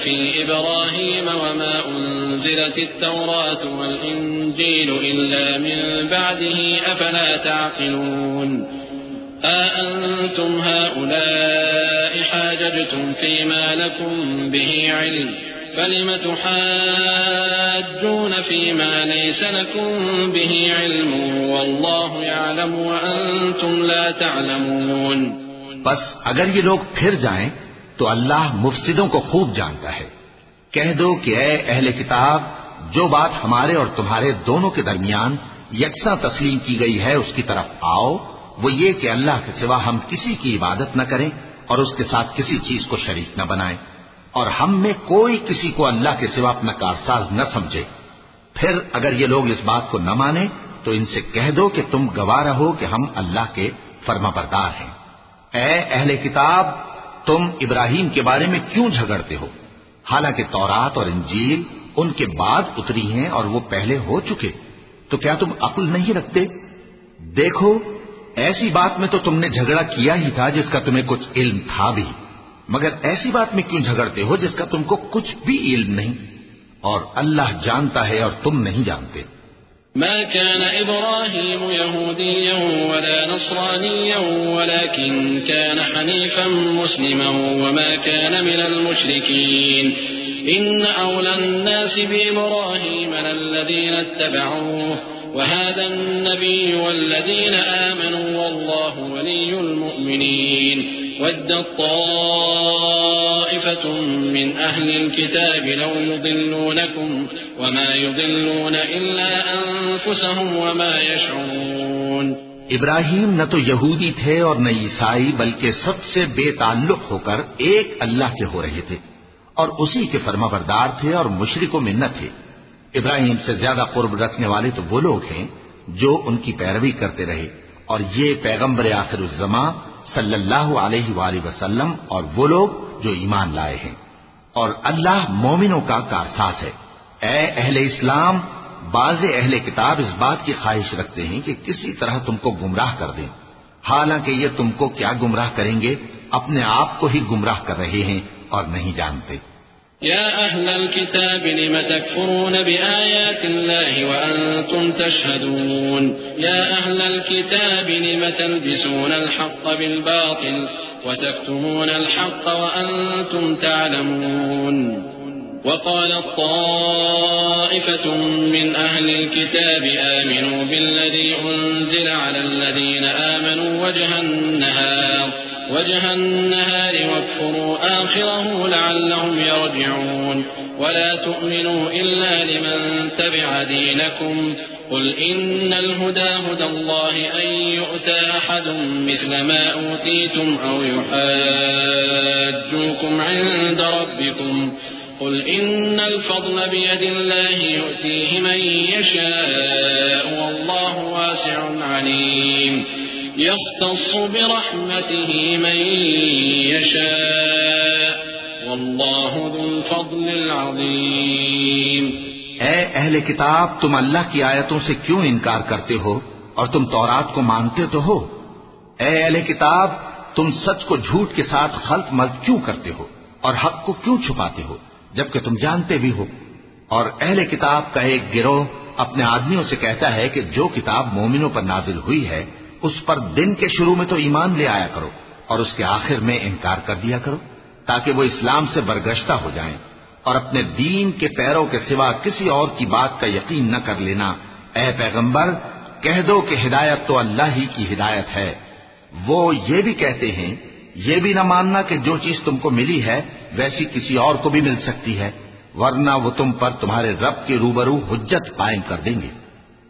في إبراهيم وما أنزلت التوراة والإنجيل إلا من بعده أفلا تعقلون أأنتم هؤلاء حاججتم فيما لكم به علم فلم تحاجون فيما ليس لكم به علم والله يعلم وأنتم لا تعلمون۔ بس اگر یہ لوگ پھر جائیں تو اللہ مفسدوں کو خوب جانتا ہے۔ کہہ دو کہ اے اہل کتاب، جو بات ہمارے اور تمہارے دونوں کے درمیان یکساں تسلیم کی گئی ہے اس کی طرف آؤ، وہ یہ کہ اللہ کے سوا ہم کسی کی عبادت نہ کریں اور اس کے ساتھ کسی چیز کو شریک نہ بنائیں، اور ہم میں کوئی کسی کو اللہ کے سوا اپنا کارساز نہ سمجھے۔ پھر اگر یہ لوگ اس بات کو نہ مانیں تو ان سے کہہ دو کہ تم گواہ رہو کہ ہم اللہ کے فرما بردار ہیں۔ اے اہل کتاب، تم ابراہیم کے بارے میں کیوں جھگڑتے ہو، حالانکہ تورات اور انجیل ان کے بعد اتری ہیں اور وہ پہلے ہو چکے، تو کیا تم عقل نہیں رکھتے؟ دیکھو، ایسی بات میں تو تم نے جھگڑا کیا ہی تھا جس کا تمہیں کچھ علم تھا بھی، مگر ایسی بات میں کیوں جھگڑتے ہو جس کا تم کو کچھ بھی علم نہیں؟ اور اللہ جانتا ہے اور تم نہیں جانتے۔ ما كان إبراهيم يهوديا ولا نصرانيا ولكن كان حنيفا مسلما وما كان من المشركين إن أولى الناس بإبراهيم للذين اتبعوه وهذا النبي والذين آمنوا والله ولي المؤمنين ودت طائفة من أهل الكتاب لو يضلونكم وما يضلون إلا أنفسهم وما يشعرون۔ ابراہیم نہ تو یہودی تھے اور نہ عیسائی، بلکہ سب سے بے تعلق ہو کر ایک اللہ کے ہو رہے تھے اور اسی کے فرما بردار تھے اور مشرکوں میں نہ تھے۔ ابراہیم سے زیادہ قرب رکھنے والے تو وہ لوگ ہیں جو ان کی پیروی کرتے رہے، اور یہ پیغمبر آخر الزماں صلی اللہ علیہ وآلہ وسلم اور وہ لوگ جو ایمان لائے ہیں، اور اللہ مومنوں کا کارساز ہے۔ اے اہل اسلام، بعض اہل کتاب اس بات کی خواہش رکھتے ہیں کہ کسی طرح تم کو گمراہ کر دیں، حالانکہ یہ تم کو کیا گمراہ کریں گے، اپنے آپ کو ہی گمراہ کر رہے ہیں اور نہیں جانتے۔ يا أهل الكتاب لم تكفرون بآيات الله وأنتم تشهدون يا أهل الكتاب لم تلبسون الحق بالباطل وتكتمون الحق وأنتم تعلمون وقالت طائفة من أهل الكتاب آمنوا بالذي أنزل على الذين آمنوا وجه النهار واكفروا آخره لعلهم يرجعون ولا تؤمنوا إلا لمن تبع دينكم قل إن الهدى هدى الله أن يؤتى أحد مثل ما أوتيتم أو يحاجوكم عند ربكم قل إن الفضل بيد الله يؤتيه من يشاء والله واسع عليم يختص برحمته من يشاء والله ذو الفضل العظيم۔ اے اہل کتاب، تم اللہ کی آیتوں سے کیوں انکار کرتے ہو اور تم تورات کو مانتے تو ہو؟ اے اہل کتاب، تم سچ کو جھوٹ کے ساتھ خلط ملط کیوں کرتے ہو اور حق کو کیوں چھپاتے ہو جبکہ تم جانتے بھی ہو؟ اور اہل کتاب کا ایک گروہ اپنے آدمیوں سے کہتا ہے کہ جو کتاب مومنوں پر نازل ہوئی ہے اس پر دن کے شروع میں تو ایمان لے آیا کرو اور اس کے آخر میں انکار کر دیا کرو تاکہ وہ اسلام سے برگشتہ ہو جائیں، اور اپنے دین کے پیروں کے سوا کسی اور کی بات کا یقین نہ کر لینا۔ اے پیغمبر، کہہ دو کہ ہدایت تو اللہ ہی کی ہدایت ہے۔ وہ یہ بھی کہتے ہیں، یہ بھی نہ ماننا کہ جو چیز تم کو ملی ہے ویسی کسی اور کو بھی مل سکتی ہے، ورنہ وہ تم پر تمہارے رب کے روبرو حجت قائم کر دیں گے۔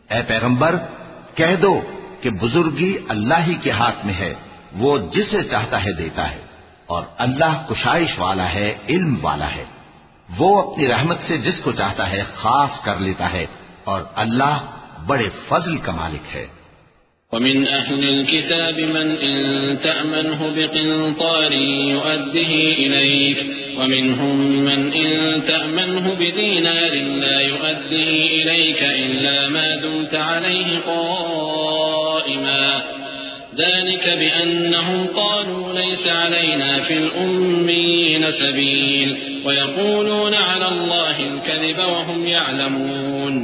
اے پیغمبر، کہہ دو کہ بزرگی اللہ ہی کے ہاتھ میں ہے، وہ جسے چاہتا ہے دیتا ہے، اور اللہ کشائش والا ہے، علم والا ہے۔ وہ اپنی رحمت سے جس کو چاہتا ہے خاص کر لیتا ہے، اور اللہ بڑے فضل کا مالک ہے۔ ومن أهل الكتاب من إن تأمنه بقنطار يؤده إليك ومنهم من إن تأمنه بدينار لا يؤده إليك إلا ما دمت عليه قائما ذلك بأنهم قالوا ليس علينا في الأميين سبيل ويقولون على الله الكذب وهم يعلمون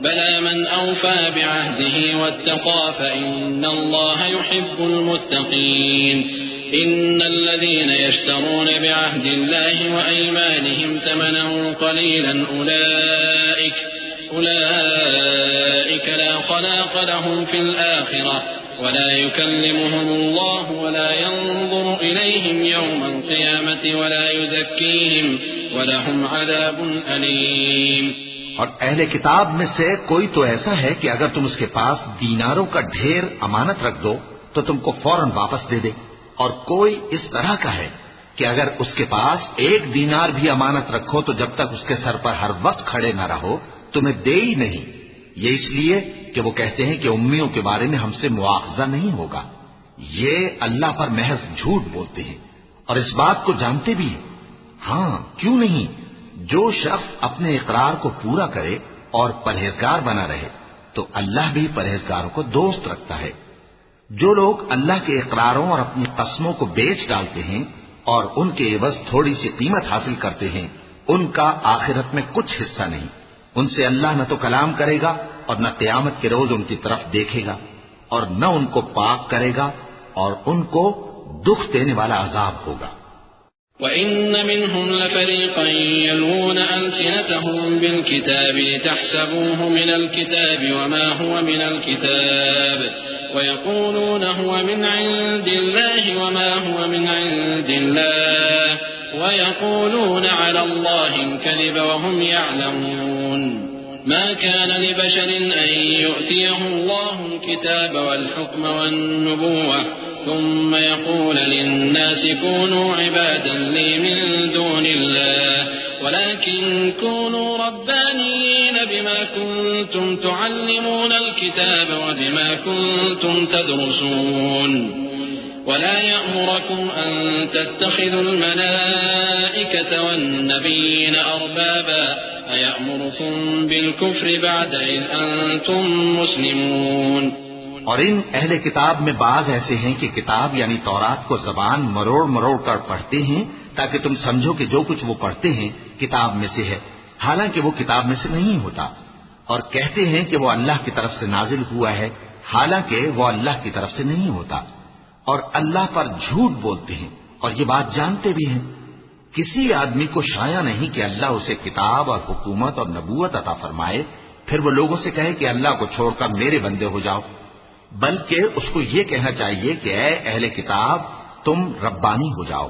بلى من أوفى بعهده واتقى فإن الله يحب المتقين إن الذين يشترون بعهد الله وأيمانهم ثمنا قليلا أولئك لا خلاق لهم في الآخرة ولا يكلمهم الله ولا ينظر إليهم يوم القيامة ولا يزكيهم ولهم عذاب أليم۔ اور اہل کتاب میں سے کوئی تو ایسا ہے کہ اگر تم اس کے پاس دیناروں کا ڈھیر امانت رکھ دو تو تم کو فوراً واپس دے دے، اور کوئی اس طرح کا ہے کہ اگر اس کے پاس ایک دینار بھی امانت رکھو تو جب تک اس کے سر پر ہر وقت کھڑے نہ رہو تمہیں دے ہی نہیں۔ یہ اس لیے کہ وہ کہتے ہیں کہ امیوں کے بارے میں ہم سے مواخذہ نہیں ہوگا۔ یہ اللہ پر محض جھوٹ بولتے ہیں اور اس بات کو جانتے بھی ہیں۔ ہاں، کیوں نہیں؟ جو شخص اپنے اقرار کو پورا کرے اور پرہیزگار بنا رہے تو اللہ بھی پرہیزگاروں کو دوست رکھتا ہے۔ جو لوگ اللہ کے اقراروں اور اپنی قسموں کو بیچ ڈالتے ہیں اور ان کے عوض تھوڑی سی قیمت حاصل کرتے ہیں، ان کا آخرت میں کچھ حصہ نہیں۔ ان سے اللہ نہ تو کلام کرے گا اور نہ قیامت کے روز ان کی طرف دیکھے گا، اور نہ ان کو پاک کرے گا، اور ان کو دکھ دینے والا عذاب ہوگا۔ وَإِنَّ مِنْهُمْ لَفَرِيقًا يَلْوُونَ أَلْسِنَتَهُم بِالْكِتَابِ لِتَحْسَبُوهُ مِنَ الْكِتَابِ وَمَا هُوَ مِنَ الْكِتَابِ وَيَقُولُونَ هُوَ مِنْ عِندِ اللَّهِ وَمَا هُوَ مِنْ عِندِ اللَّهِ وَيَقُولُونَ عَلَى اللَّهِ الْكَذِبَ وَهُمْ يَعْلَمُونَ ما كان لبشر أن يؤتيه الله الكتاب والحكم والنبوة ثم يقول للناس كونوا عبادا لي من دون الله ولكن كونوا ربانيين بما كنتم تعلمون الكتاب وبما كنتم تدرسون ولا يأمركم أن تتخذوا الملائكة والنبيين أربابا أيأمركم بالكفر بعد إذ أنتم مسلمون۔ اور ان اہل کتاب میں بعض ایسے ہیں کہ کتاب یعنی تورات کو زبان مروڑ مروڑ کر پڑھتے ہیں تاکہ تم سمجھو کہ جو کچھ وہ پڑھتے ہیں کتاب میں سے ہے، حالانکہ وہ کتاب میں سے نہیں ہوتا، اور کہتے ہیں کہ وہ اللہ کی طرف سے نازل ہوا ہے، حالانکہ وہ اللہ کی طرف سے نہیں ہوتا، اور اللہ پر جھوٹ بولتے ہیں اور یہ بات جانتے بھی ہیں۔ کسی آدمی کو شایع نہیں کہ اللہ اسے کتاب اور حکومت اور نبوت عطا فرمائے پھر وہ لوگوں سے کہے کہ اللہ کو چھوڑ کر میرے بندے ہو جاؤ، بلکہ اس کو یہ کہنا چاہیے کہ اے اہل کتاب تم ربانی ہو جاؤ،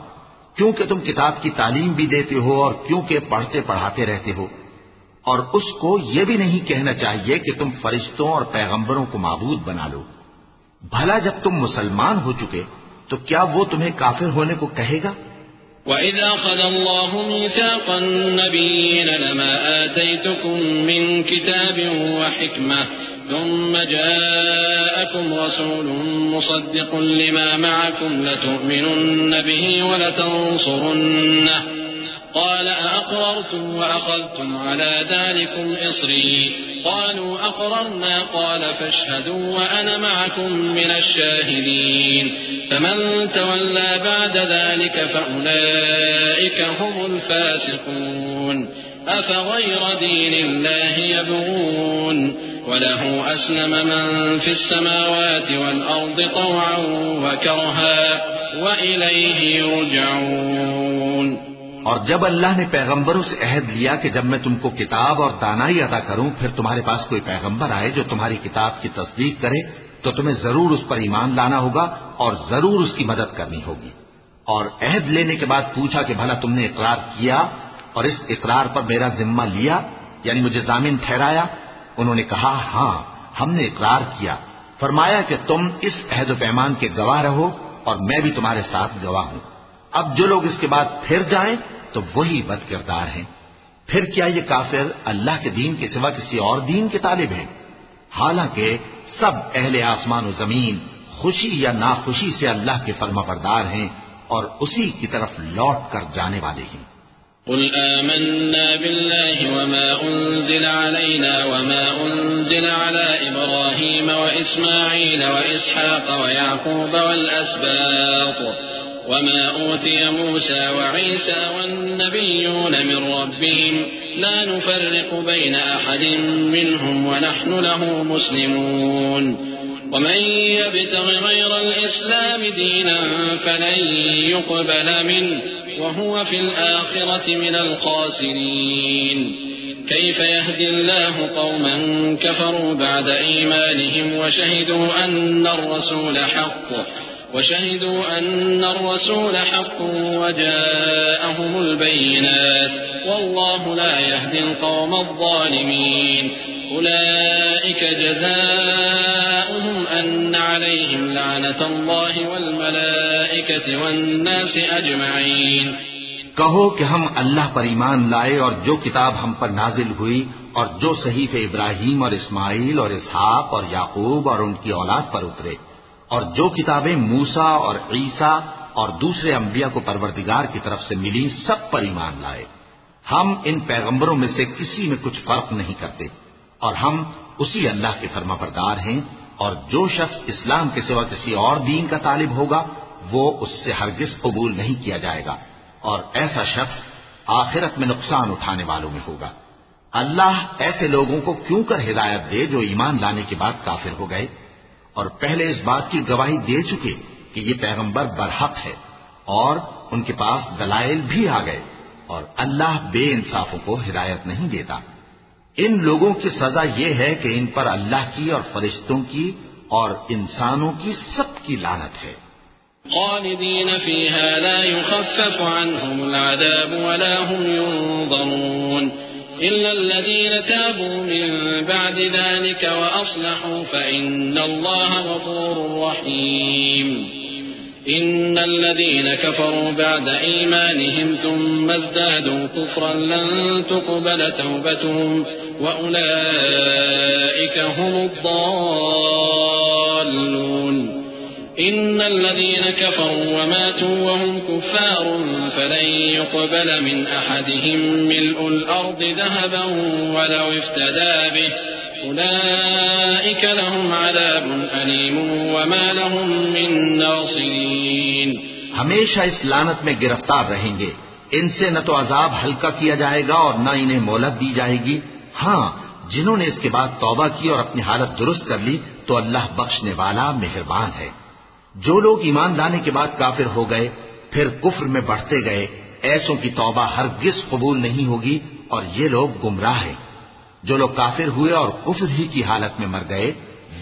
کیونکہ تم کتاب کی تعلیم بھی دیتے ہو اور کیونکہ پڑھتے پڑھاتے رہتے ہو، اور اس کو یہ بھی نہیں کہنا چاہیے کہ تم فرشتوں اور پیغمبروں کو معبود بنا لو۔ بھلا جب تم مسلمان ہو چکے تو کیا وہ تمہیں کافر ہونے کو کہے گا؟ وَإِذْ أَخَذَ اللَّهُ مِيثَاقَ النَّبِيِّينَ لَمَا آتَيْتُكُم مِّن كِتَابٍ وَحِكْمَةٍ ثم جاءكم رسول مصدق لما معكم لتؤمنن به ولتنصرنه قال أأقررتم وأخذتم على ذلكم إصري قالوا أقررنا قال فاشهدوا وأنا معكم من الشاهدين فمن تولى بعد ذلك فأولئك هم الفاسقون أفغير دين الله يبغون وله أسلم من في السماوات والأرض طوعا وكرها وإليه يرجعون. اور جب اللہ نے پیغمبروں سے عہد لیا کہ جب میں تم کو کتاب اور دانائی عطا کروں پھر تمہارے پاس کوئی پیغمبر آئے جو تمہاری کتاب کی تصدیق کرے تو تمہیں ضرور اس پر ایمان لانا ہوگا اور ضرور اس کی مدد کرنی ہوگی. اور عہد لینے کے بعد پوچھا کہ بھلا تم نے اقرار کیا اور اس اقرار پر میرا ذمہ لیا یعنی مجھے ضامن ٹھہرایا؟ انہوں نے کہا ہاں ہم نے اقرار کیا. فرمایا کہ تم اس عہد و پیمان کے گواہ رہو اور میں بھی تمہارے ساتھ گواہ ہوں. اب جو لوگ اس کے بعد پھر جائیں تو وہی بد کردار ہیں. پھر کیا یہ کافر اللہ کے دین کے سوا کسی اور دین کے طالب ہیں؟ حالانکہ سب اہل آسمان و زمین خوشی یا ناخوشی سے اللہ کے فرما بردار ہیں اور اسی کی طرف لوٹ کر جانے والے ہیں. قل آمنا بالله وما أنزل علينا وما أنزل على إبراهيم وإسماعيل وإسحاق ويعقوب والأسباط وما أوتي موسى وعيسى والنبيون من ربهم لا نفرق بين أحد منهم ونحن له مسلمون ومن يبتغ غير الإسلام دينا فلن يقبل منه وهو في الآخرة من الخاسرين. كيف يهدي الله قوما كفروا بعد إيمانهم وشهدوا أن الرسول حق وجاءهم البينات والله لا يهدي القوم الظالمين. أولئك جزاؤهم أن عليهم لعنة الله والملائكة والناس أجمعين. کہو کہ ہم اللہ پر ایمان لائے اور جو کتاب ہم پر نازل ہوئی اور جو صحیفے ابراہیم اور اسماعیل اور اسحاق اور یعقوب اور ان کی اولاد پر اترے اور جو کتابیں موسیٰ اور عیسیٰ اور دوسرے انبیاء کو پروردگار کی طرف سے ملی سب پر ایمان لائے. ہم ان پیغمبروں میں سے کسی میں کچھ فرق نہیں کرتے اور ہم اسی اللہ کے فرما بردار ہیں. اور جو شخص اسلام کے سوا کسی اور دین کا طالب ہوگا وہ اس سے ہرگز قبول نہیں کیا جائے گا اور ایسا شخص آخرت میں نقصان اٹھانے والوں میں ہوگا. اللہ ایسے لوگوں کو کیوں کر ہدایت دے جو ایمان لانے کے بعد کافر ہو گئے اور پہلے اس بات کی گواہی دے چکے کہ یہ پیغمبر برحق ہے اور ان کے پاس دلائل بھی آ گئے اور اللہ بے انصافوں کو ہدایت نہیں دیتا. ان لوگوں کی سزا یہ ہے کہ ان پر اللہ کی اور فرشتوں کی اور انسانوں کی سب کی لعنت ہے. خالدین فیہا لا یخفف عنہم العذاب ولا هم ينظرون إلا الذين تابوا من بعد ذلك وأصلحوا فإن الله غفور رحيم. إن الذين كفروا بعد إيمانهم ثم ازدادوا كفرا لن تقبل توبتهم وأولئك هم الضالون. إن الذين كفروا وماتوا وهم كفار فلن يقبل من أحدهم ملء الأرض ذهبا ولو افتدى به أولئك لهم عذاب أليم وما لهم من ناصرين. ہمیشہ اس لعنت میں گرفتار رہیں گے. ان سے نہ تو عذاب ہلکا کیا جائے گا اور نہ انہیں مہلت دی جائے گی. ہاں جنہوں نے اس کے بعد توبہ کی اور اپنی حالت درست کر لی تو اللہ بخشنے والا مہربان ہے. جو لوگ ایمان لانے کے بعد کافر ہو گئے پھر کفر میں بڑھتے گئے ایسوں کی توبہ ہرگز قبول نہیں ہوگی اور یہ لوگ گمراہ ہیں. جو لوگ کافر ہوئے اور کفر ہی کی حالت میں مر گئے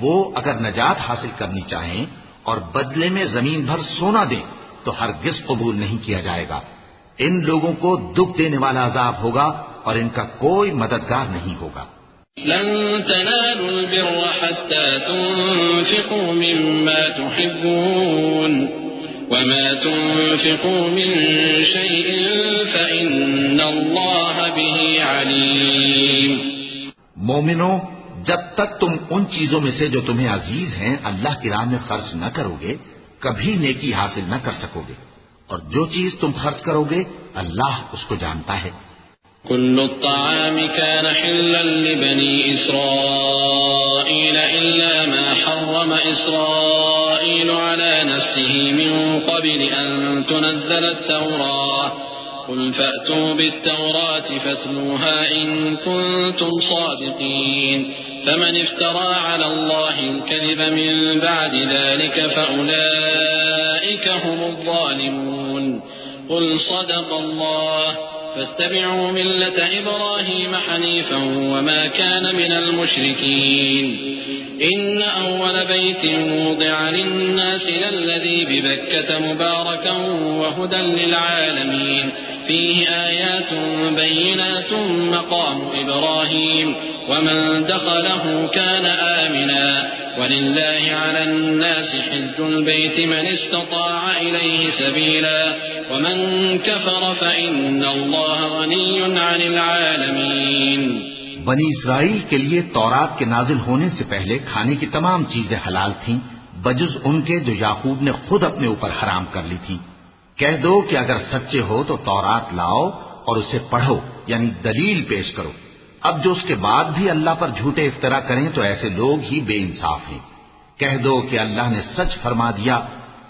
وہ اگر نجات حاصل کرنی چاہیں اور بدلے میں زمین بھر سونا دیں تو ہرگز قبول نہیں کیا جائے گا. ان لوگوں کو دکھ دینے والا عذاب ہوگا اور ان کا کوئی مددگار نہیں ہوگا. لن تنالوا البر حتى تنفقوا مما تحبون وما تنفقوا من شيء فإن الله به عليم. مومنوں جب تک تم ان چیزوں میں سے جو تمہیں عزیز ہیں اللہ کی راہ میں خرچ نہ کرو گے کبھی نیکی حاصل نہ کر سکو گے، اور جو چیز تم خرچ کرو گے اللہ اس کو جانتا ہے۔ كل الطعام كان حلا لبني إسرائيل إلا ما حرم إسرائيل على نفسه من قبل أن تنزل التوراة قل فأتوا بالتوراة فاتلوها إن كنتم صادقين فمن افترى على الله الكذب من بعد ذلك فأولئك هم الظالمون قل صدق الله فاتبعوا ملة إبراهيم حنيفا وما كان من المشركين إن أول بيت وضع للناس للذي ببكة مباركا وهدى للعالمين فيه آيات بينات مقام إبراهيم ومن دخله كان آمنا ولله على الناس حج البيت من استطاع إليه سبيلا ومن كفر فإن الله غني عن العالمين۔ بنی اسرائیل کے لیے تورات کے نازل ہونے سے پہلے کھانے کی تمام چیزیں حلال تھیں بجز ان کے جو یعقوب نے خود اپنے اوپر حرام کر لی تھی۔ کہہ دو کہ اگر سچے ہو تو تورات لاؤ اور اسے پڑھو، یعنی دلیل پیش کرو۔ اب جو اس کے بعد بھی اللہ پر جھوٹے افطرا کریں تو ایسے لوگ ہی بے انصاف ہیں۔ کہہ دو کہ اللہ نے سچ فرما دیا،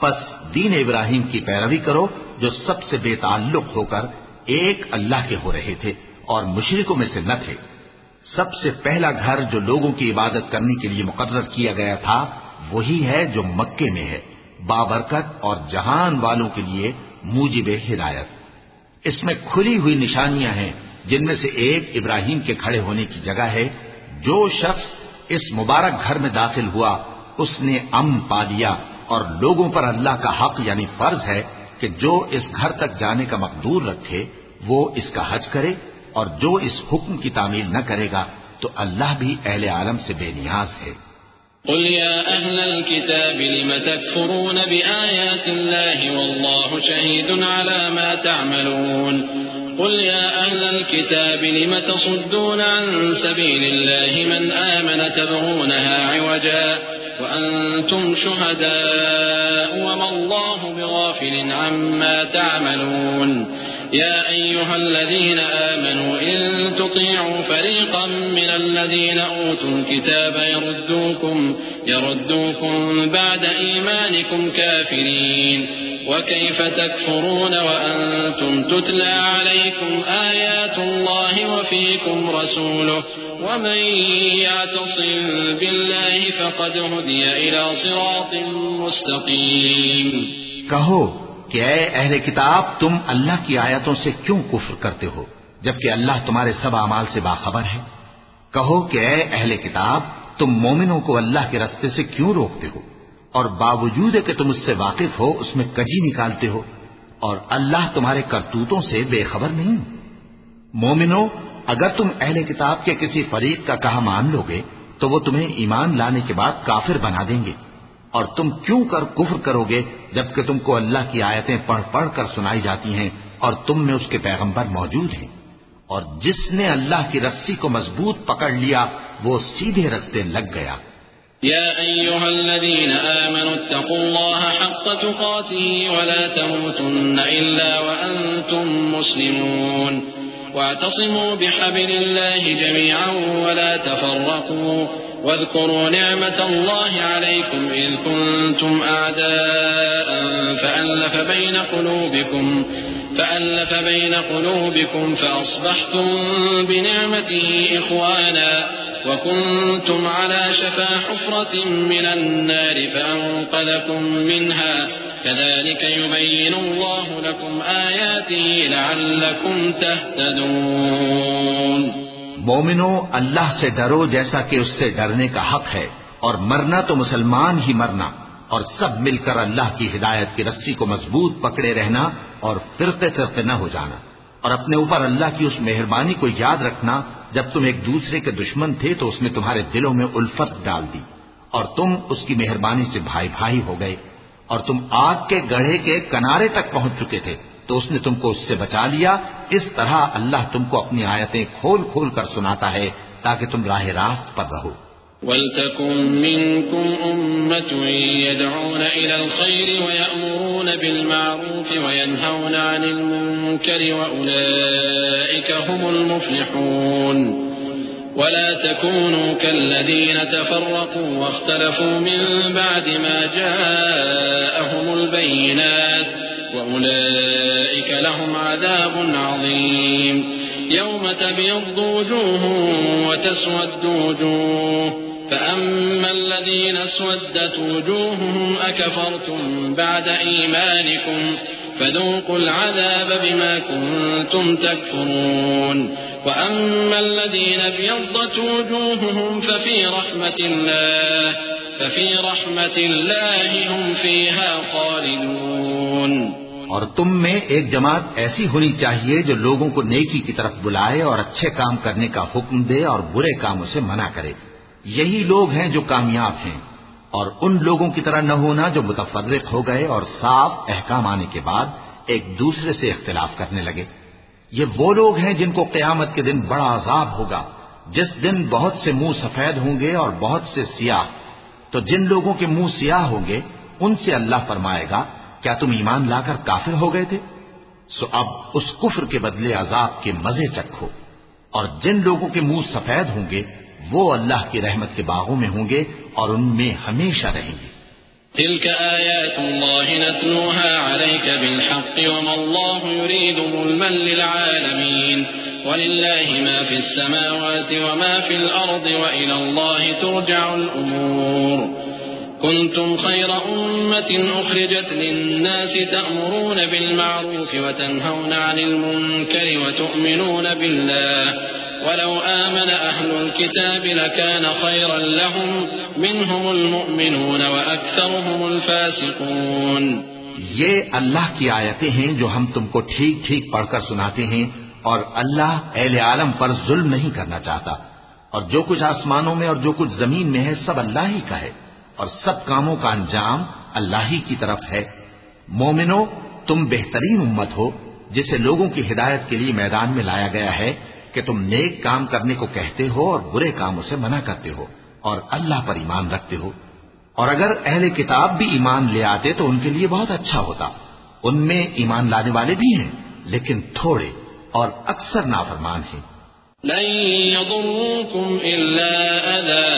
پس دین ابراہیم کی پیروی کرو جو سب سے بے تعلق ہو کر ایک اللہ کے ہو رہے تھے اور مشرکوں میں سے نہ تھے۔ سب سے پہلا گھر جو لوگوں کی عبادت کرنے کے لیے مقرر کیا گیا تھا وہی ہے جو مکے میں ہے، بابرکت اور جہان والوں کے لیے موجب ہدایت۔ اس میں کھلی ہوئی نشانیاں ہیں جن میں سے ایک ابراہیم کے کھڑے ہونے کی جگہ ہے۔ جو شخص اس مبارک گھر میں داخل ہوا اس نے امن پا لیا، اور لوگوں پر اللہ کا حق یعنی فرض ہے کہ جو اس گھر تک جانے کا مقدور رکھے وہ اس کا حج کرے، اور جو اس حکم کی تعمیل نہ کرے گا تو اللہ بھی اہل عالم سے بے نیاز ہے۔ قل يا أهل الكتاب لم تكفرون بآيات الله والله شهيد على ما تعملون قل يا أهل الكتاب لم تصدون عن سبيل الله من آمن تبغونها عوجا وأنتم شهداء وما الله بغافل عما تعملون يا أيها الذين آمنوا إن تطيعوا فريقا من الذين أوتوا الكتاب يردوكم بعد إيمانكم كافرين وكيف تكفرون وأنتم تتلى عليكم آيات الله وفيكم رسوله ومن يعتصم بالله فقد هدي إلى صراط مستقيم۔ کہو کہ اے اہل کتاب تم اللہ کی آیتوں سے کیوں کفر کرتے ہو جبکہ اللہ تمہارے سب اعمال سے باخبر ہے۔ کہو کہ اے اہل کتاب تم مومنوں کو اللہ کے راستے سے کیوں روکتے ہو اور باوجود کہ تم اس سے واقف ہو اس میں کجی نکالتے ہو، اور اللہ تمہارے کرتوتوں سے بے خبر نہیں۔ مومنوں اگر تم اہل کتاب کے کسی فریق کا کہا مان لو گے تو وہ تمہیں ایمان لانے کے بعد کافر بنا دیں گے، اور تم کیوں کر کفر کرو گے جبکہ تم کو اللہ کی آیتیں پڑھ پڑھ کر سنائی جاتی ہیں اور تم میں اس کے پیغمبر موجود ہیں۔ اور جس نے اللہ کی رسی کو مضبوط پکڑ لیا وہ سیدھے رستے لگ گیا۔ يا أيها الذين آمنوا اتقوا الله حق تقاته ولا تموتن إلا وأنتم مسلمون واعتصموا بحبل الله جميعا ولا تفرقوا واذكروا نعمة الله عليكم إذ كنتم أعداء فألف بين قلوبكم فأصبحتم بنعمته إخوانا وكنتم على شفا حفرة من النار فأنقذكم منها كذلك يبين الله لكم آياته لعلكم تهتدون۔ مومنو اللہ سے ڈرو جیسا کہ اس سے ڈرنے کا حق ہے، اور مرنا تو مسلمان ہی مرنا، اور سب مل کر اللہ کی ہدایت کی رسی کو مضبوط پکڑے رہنا اور فرقے فرقے نہ ہو جانا، اور اپنے اوپر اللہ کی اس مہربانی کو یاد رکھنا جب تم ایک دوسرے کے دشمن تھے تو اس نے تمہارے دلوں میں الفت ڈال دی اور تم اس کی مہربانی سے بھائی بھائی ہو گئے، اور تم آگ کے گڑھے کے کنارے تک پہنچ چکے تھے تو اس نے تم کو اس سے بچا لیا۔ اس طرح اللہ تم کو اپنی آیتیں کھول کھول کر سناتا ہے تاکہ تم راہ راست پر رہو۔ وَلْتَكُن مِّنكُمْ أُمَّةٌ يَدْعُونَ إِلَى الْخَيْرِ وَيَأْمُرُونَ بِالْمَعْرُوفِ وَيَنْهَوْنَ عَنِ الْمُنكَرِ وَأُولَئِكَ هُمُ الْمُفْلِحُونَ ولا تكونوا كالذين تفرقوا واختلفوا من بعد ما جاءهم البينات وأولئك لهم عذاب عظيم يوم تبيض وجوه وتسود وجوه فأما الذين اسودت وجوههم أكفرتم بعد إيمانكم فذوقوا العذاب بما كنتم تكفرون وأما الذين ابيضت وجوههم ففي رحمة الله هم فيها خالدون۔ اور تم میں ایک جماعت ایسی ہونی چاہیے جو لوگوں کو نیکی کی طرف بلائے اور اچھے کام کرنے کا حکم دے اور برے کاموں سے منع کرے۔ یہی لوگ ہیں جو کامیاب ہیں۔ اور ان لوگوں کی طرح نہ ہونا جو متفرق ہو گئے اور صاف احکام آنے کے بعد ایک دوسرے سے اختلاف کرنے لگے۔ یہ وہ لوگ ہیں جن کو قیامت کے دن بڑا عذاب ہوگا، جس دن بہت سے منہ سفید ہوں گے اور بہت سے سیاہ۔ تو جن لوگوں کے منہ سیاہ ہوں گے ان سے اللہ فرمائے گا کیا تم ایمان لا کر کافر ہو گئے تھے؟ سو اب اس کفر کے بدلے عذاب کے مزے چکھو۔ اور جن لوگوں کے منہ سفید ہوں گے وہ اللہ کی رحمت کے باغوں میں ہوں گے اور ان میں ہمیشہ رہیں گے۔ تلك آيات الله نتلوها عليك بالحق وما الله يريد ظلما للعالمين ولله ما في السماوات وما في الأرض وإلى الله ترجع الأمور كنتم خير أمة أخرجت للناس تأمرون بالمعروف وتنهون عن المنكر وتؤمنون بالله ولو آمن أهل الكتاب لكان خيرا لهم منهم المؤمنون وأكثرهم الفاسقون۔ یہ اللہ کی آیتیں ہیں جو ہم تم کو ٹھیک ٹھیک پڑھ کر سناتے ہیں، اور اللہ اہل عالم پر ظلم نہیں کرنا چاہتا، اور جو کچھ آسمانوں میں اور جو کچھ زمین میں ہے سب اللہ ہی کا ہے، اور سب کاموں کا انجام اللہ ہی کی طرف ہے۔ مومنو، تم بہترین امت ہو جسے لوگوں کی ہدایت کے لیے میدان میں لایا گیا ہے کہ تم نیک کام کرنے کو کہتے ہو اور برے کاموں سے منع کرتے ہو اور اللہ پر ایمان رکھتے ہو۔ اور اگر اہل کتاب بھی ایمان لے آتے تو ان کے لیے بہت اچھا ہوتا۔ ان میں ایمان لانے والے بھی ہیں لیکن تھوڑے اور اکثر نافرمان ہیں۔ لن يضروكم إلا أذى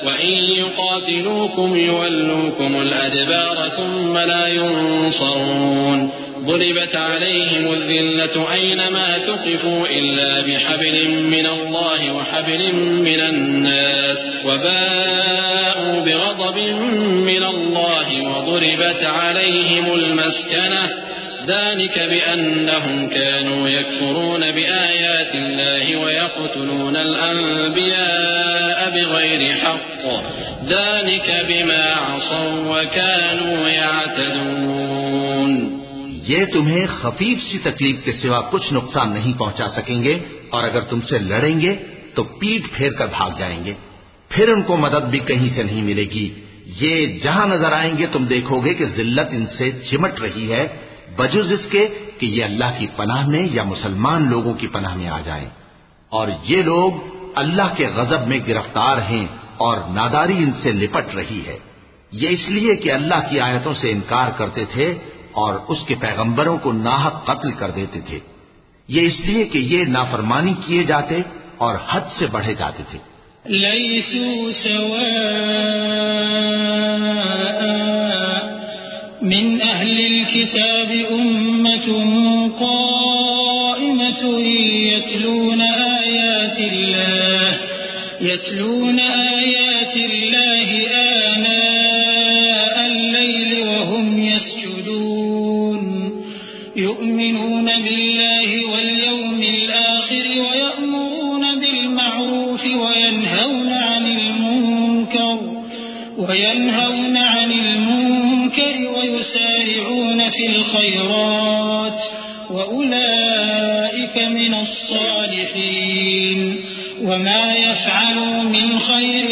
وإن يقاتلوكم يولوكم الأدبار ثم لا ينصرون ضربت عليهم الذلة أينما ثقفوا إلا بحبل من الله وحبل من الناس وباءوا بغضب من الله وضربت عليهم المسكنة ذلك بأنهم كانوا يكفرون بآيات الله ويقتلون الأنبياء بغير حق ذلك بما عصوا وكانوا يعتدون۔ یہ تمہیں خفیف سی تکلیف کے سوا کچھ نقصان نہیں پہنچا سکیں گے، اور اگر تم سے لڑیں گے تو پیٹ پھیر کر بھاگ جائیں گے، پھر ان کو مدد بھی کہیں سے نہیں ملے گی۔ یہ جہاں نظر آئیں گے تم دیکھو گے کہ ذلت ان سے چمٹ رہی ہے، بجز اس کے کہ یہ اللہ کی پناہ میں یا مسلمان لوگوں کی پناہ میں آ جائیں۔ اور یہ لوگ اللہ کے غضب میں گرفتار ہیں اور ناداری ان سے لپٹ رہی ہے۔ یہ اس لیے کہ اللہ کی آیتوں سے انکار کرتے تھے اور اس کے پیغمبروں کو ناحق قتل کر دیتے تھے۔ یہ اس لیے کہ یہ نافرمانی کیے جاتے اور حد سے بڑھے جاتے تھے۔ لیسوا سواء من اہل الكتاب امة قائمة يتلون آيات الله آناء الليل وهم يسجدون يؤمنون بالله واليوم الآخر ويأمرون بالمعروف وينهون عن المنكر ويسارعون في الخيرات وأولئك من الصالحين وما يفعلوا من خير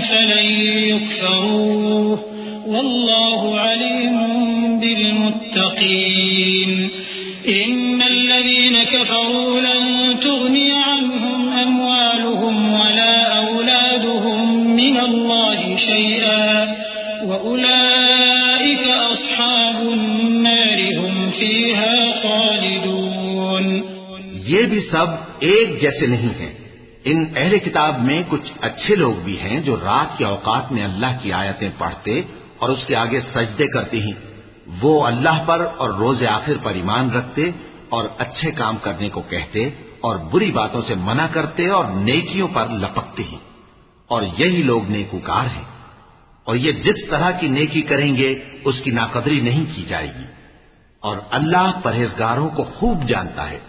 فلن يكفروه والله عليم بالمتقين إن الذين كفروا لن تغني عنهم أموالهم خالدون. یہ بھی سب ایک جیسے نہیں ہیں. ان اہل کتاب میں کچھ اچھے لوگ بھی ہیں جو رات کے اوقات میں اللہ کی آیتیں پڑھتے اور اس کے آگے سجدے کرتے ہیں. وہ اللہ پر اور روز آخر پر ایمان رکھتے اور اچھے کام کرنے کو کہتے اور بری باتوں سے منع کرتے اور نیکیوں پر لپکتے ہیں. اور یہی لوگ نیکوکار ہیں. اور یہ جس طرح کی نیکی کریں گے اس کی ناقدری نہیں کی جائے گی. اور اللہ پرہیزگاروں کو خوب جانتا ہے.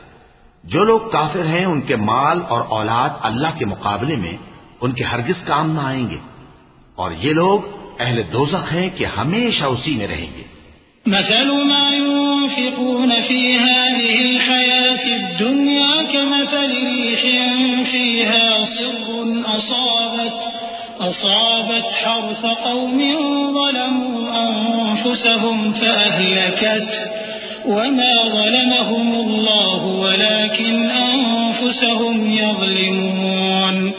جو لوگ کافر ہیں ان کے مال اور اولاد اللہ کے مقابلے میں ان کے ہرگز کام نہ آئیں گے. اور یہ لوگ اہل دوزخ ہیں کہ ہمیشہ اسی میں رہیں گے. مثل ما ينفقون في هذه الحياة الدنيا كمثل ريح فيها صر أصابت حرث قوم ظلموا أنفسهم فأهلكته وما ظلمهم الله ولكن أنفسهم يظلمون.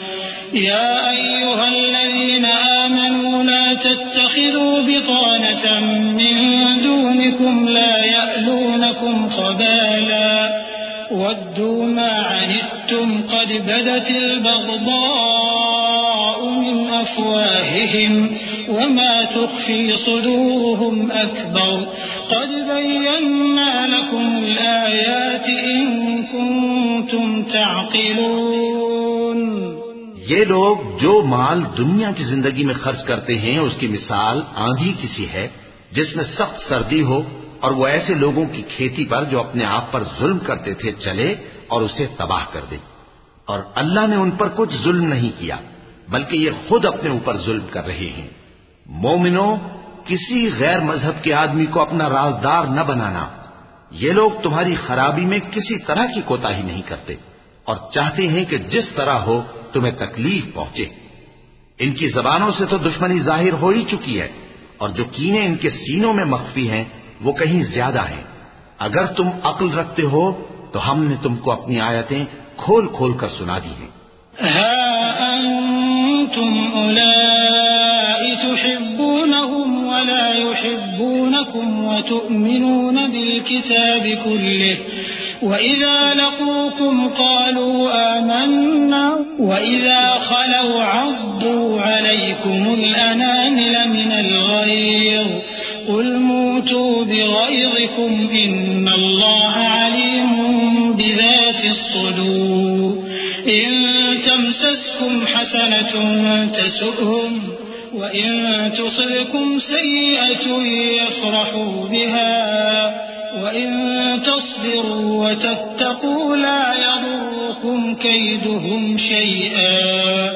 يا أيها الذين آمنوا لا تتخذوا بطانة من دونكم لا يألونكم خبالا ودوا ما عنتم قد بدت البغضاء من أفواههم وما تخفي صدورهم أكبر قد بينا لكم الآيات إن كنتم تعقلون. یہ لوگ جو مال دنیا کی زندگی میں خرچ کرتے ہیں اس کی مثال آندھی کسی ہے جس میں سخت سردی ہو اور وہ ایسے لوگوں کی کھیتی پر جو اپنے آپ پر ظلم کرتے تھے چلے اور اسے تباہ کر دے. اور اللہ نے ان پر کچھ ظلم نہیں کیا بلکہ یہ خود اپنے اوپر ظلم کر رہے ہیں. مومنوں، کسی غیر مذہب کے آدمی کو اپنا رازدار نہ بنانا. یہ لوگ تمہاری خرابی میں کسی طرح کی کوتاہی نہیں کرتے اور چاہتے ہیں کہ جس طرح ہو تمہیں تکلیف پہنچے. ان کی زبانوں سے تو دشمنی ظاہر ہو ہی چکی ہے اور جو کینے ان کے سینوں میں مخفی ہیں وہ کہیں زیادہ ہیں. اگر تم عقل رکھتے ہو تو ہم نے تم کو اپنی آیتیں کھول کھول کر سنا دی ہیں. ها أنتم أولئك تحبونهم ولا يحبونكم وتؤمنون بالكتاب كله وإذا لقوكم قالوا آمنا وإذا خلوا عضوا عليكم الأنامل من الغيظ قل موتوا بغيظكم إن الله عليم بذات الصدور. إن تمسسكم حسنة تسؤهم وإن تصبكم سيئة يفرحوا بها وإن تصبروا وتتقوا لا يضركم كيدهم شيئا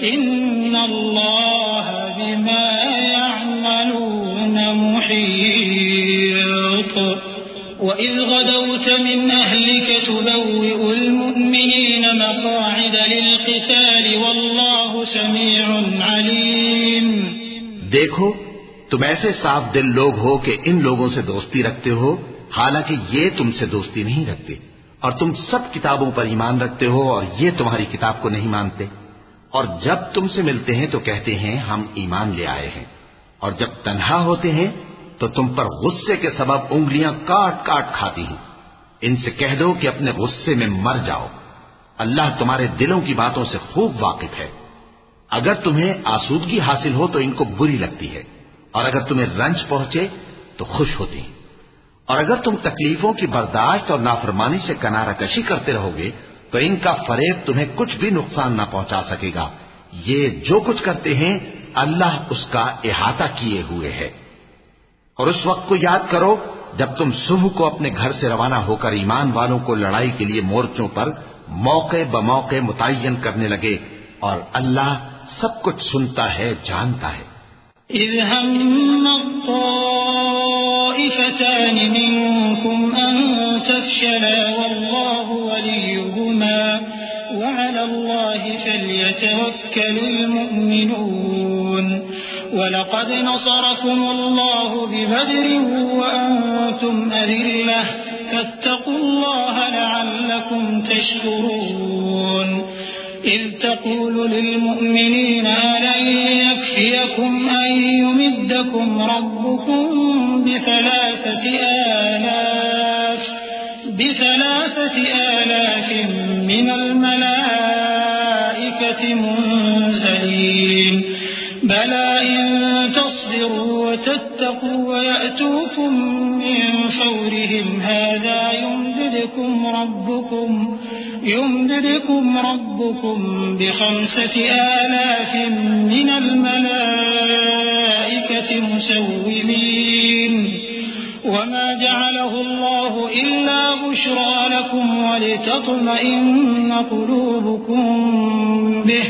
إن الله بما يعملون محيط. وإذ غدوت من أهلك تبوئ المؤمنين مقاعد للقتال والله سميع عليم. دیکھو تم ایسے صاف دل لوگ ہو کہ ان لوگوں سے دوستی رکھتے ہو حالانکہ یہ تم سے دوستی نہیں رکھتے اور تم سب کتابوں پر ایمان رکھتے ہو اور یہ تمہاری کتاب کو نہیں مانتے. اور جب تم سے ملتے ہیں تو کہتے ہیں ہم ایمان لے آئے ہیں اور جب تنہا ہوتے ہیں تو تم پر غصے کے سبب انگلیاں کاٹ کاٹ کھاتی ہیں. ان سے کہہ دو کہ اپنے غصے میں مر جاؤ. اللہ تمہارے دلوں کی باتوں سے خوب واقف ہے. اگر تمہیں آسودگی حاصل ہو تو ان کو بری لگتی ہے اور اگر تمہیں رنج پہنچے تو خوش ہوتی ہیں. اور اگر تم تکلیفوں کی برداشت اور نافرمانی سے کنارہ کشی کرتے رہو گے تو ان کا فریب تمہیں کچھ بھی نقصان نہ پہنچا سکے گا. یہ جو کچھ کرتے ہیں اللہ اس کا احاطہ کیے ہوئے ہے. اور اس وقت کو یاد کرو جب تم صبح کو اپنے گھر سے روانہ ہو کر ایمان والوں کو لڑائی کے لیے مورچوں پر موقع بموقع متعین کرنے لگے اور اللہ سب کچھ سنتا ہے جانتا ہے. إذ هم الطائفتان منكم أن تفشلا والله وليهما وعلى الله فليتوكل المؤمنون. ولقد نصركم الله ببدر وأنتم أذلة فاتقوا الله لعلكم تشكرون. إذ تقول للمؤمنين ألن يكفيكم أن يمدكم ربكم ب3,000 ب3,000 من الملائكة منزلين بلى إن تصبروا وتتقوا ويأتوكم من فورهم هذا يمددكم ربكم ب5,000 من الملائكة مسومين وما جعله الله إلا بشرى لكم ولتطمئن قلوبكم به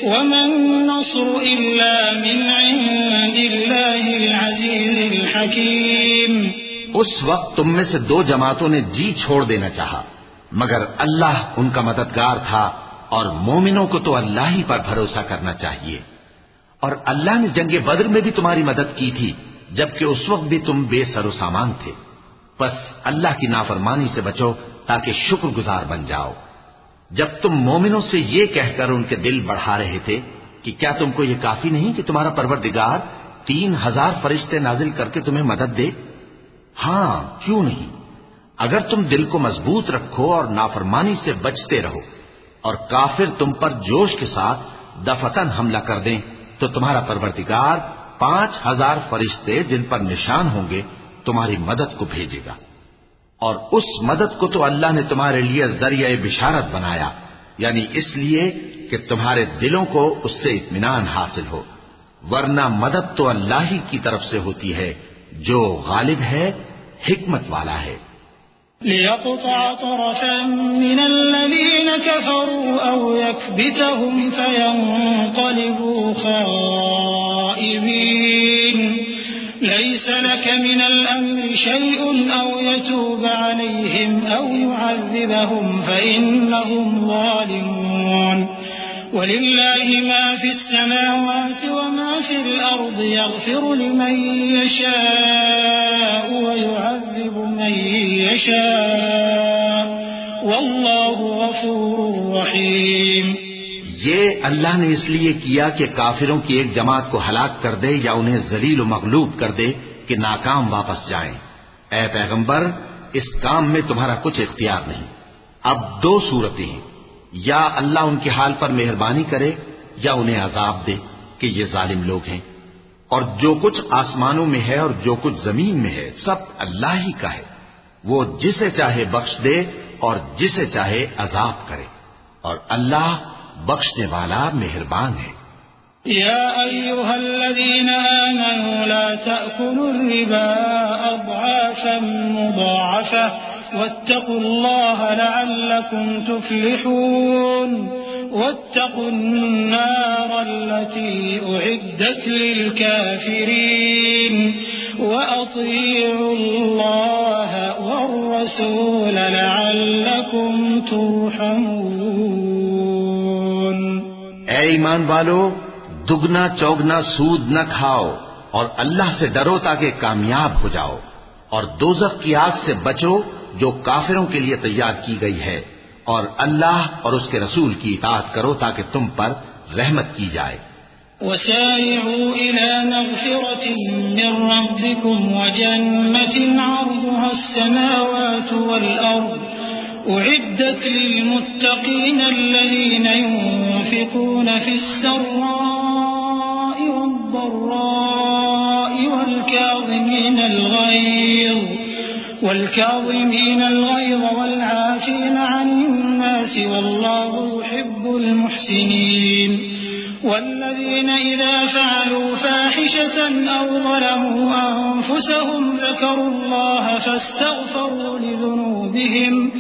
وما النصر إلا من عند الله العزيز الحكيم. اس وقت تم میں سے 2 جماعتوں نے جی چھوڑ دینا چاہا، مگر اللہ ان کا مددگار تھا، اور مومنوں کو تو اللہ ہی پر بھروسہ کرنا چاہیے. اور اللہ نے جنگ بدر میں بھی تمہاری مدد کی تھی، جبکہ اس وقت بھی تم بے سر و سامان تھے. بس اللہ کی نافرمانی سے بچو تاکہ شکر گزار بن جاؤ. جب تم مومنوں سے یہ کہہ کر ان کے دل بڑھا رہے تھے کہ کیا تم کو یہ کافی نہیں کہ تمہارا پروردگار 3,000 فرشتے نازل کر کے تمہیں مدد دے؟ ہاں، کیوں نہیں؟ اگر تم دل کو مضبوط رکھو اور نافرمانی سے بچتے رہو اور کافر تم پر جوش کے ساتھ دفتن حملہ کر دیں تو تمہارا پروردگار 5,000 فرشتے جن پر نشان ہوں گے تمہاری مدد کو بھیجے گا. اور اس مدد کو تو اللہ نے تمہارے لیے ذریعہ بشارت بنایا، یعنی اس لیے کہ تمہارے دلوں کو اس سے اطمینان حاصل ہو، ورنہ مدد تو اللہ ہی کی طرف سے ہوتی ہے جو غالب ہے، حکمت والا ہے. ليقطع طرفا من الذين كفروا أو يكبتهم فينقلبوا خائبين ليس لك من الأمر شيء أو يتوب عليهم أو يعذبهم فإنهم ظالمون ولله ما في السماوات وما في الأرض يغفر لمن يشاء ويعذب من يشاء والله غفور رحيم. یہ اللہ نے اس لیے کیا کہ کافروں کی ایک جماعت کو ہلاک کر دے یا انہیں ذلیل و مغلوب کر دے کہ ناکام واپس جائیں. اے پیغمبر، اس کام میں تمہارا کچھ اختیار نہیں. اب 2 صورتیں ہیں، یا اللہ ان کے حال پر مہربانی کرے یا انہیں عذاب دے کہ یہ ظالم لوگ ہیں. اور جو کچھ آسمانوں میں ہے اور جو کچھ زمین میں ہے سب اللہ ہی کا ہے. وہ جسے چاہے بخش دے اور جسے چاہے عذاب کرے، اور اللہ بخشنے والا مہربان ہے. يا أيها الذين آمنوا لا تأكلوا الربا أضعافا مضاعفة واتقوا الله لعلكم تفلحون واتقوا النار التي أعدت للكافرين وأطيعوا الله والرسول لعلكم ترحمون. اے ایمان والو، دگنا چوگنا سود نہ کھاؤ اور اللہ سے ڈرو تاکہ کامیاب ہو جاؤ، اور دوزخ کی آگ سے بچو جو کافروں کے لیے تیار کی گئی ہے، اور اللہ اور اس کے رسول کی اطاعت کرو تاکہ تم پر رحمت کی جائے. وسارعوا إلى مغفرة من ربكم وجنة عرضها السماوات والأرض أعدت للمتقين الذين ينفقون في السراء والضراء والكاظمين الغيظ والعافين عن الناس والله يحب المحسنين. والذين إذا فعلوا فاحشة أو ظلموا أنفسهم ذكروا الله فاستغفروا لذنوبهم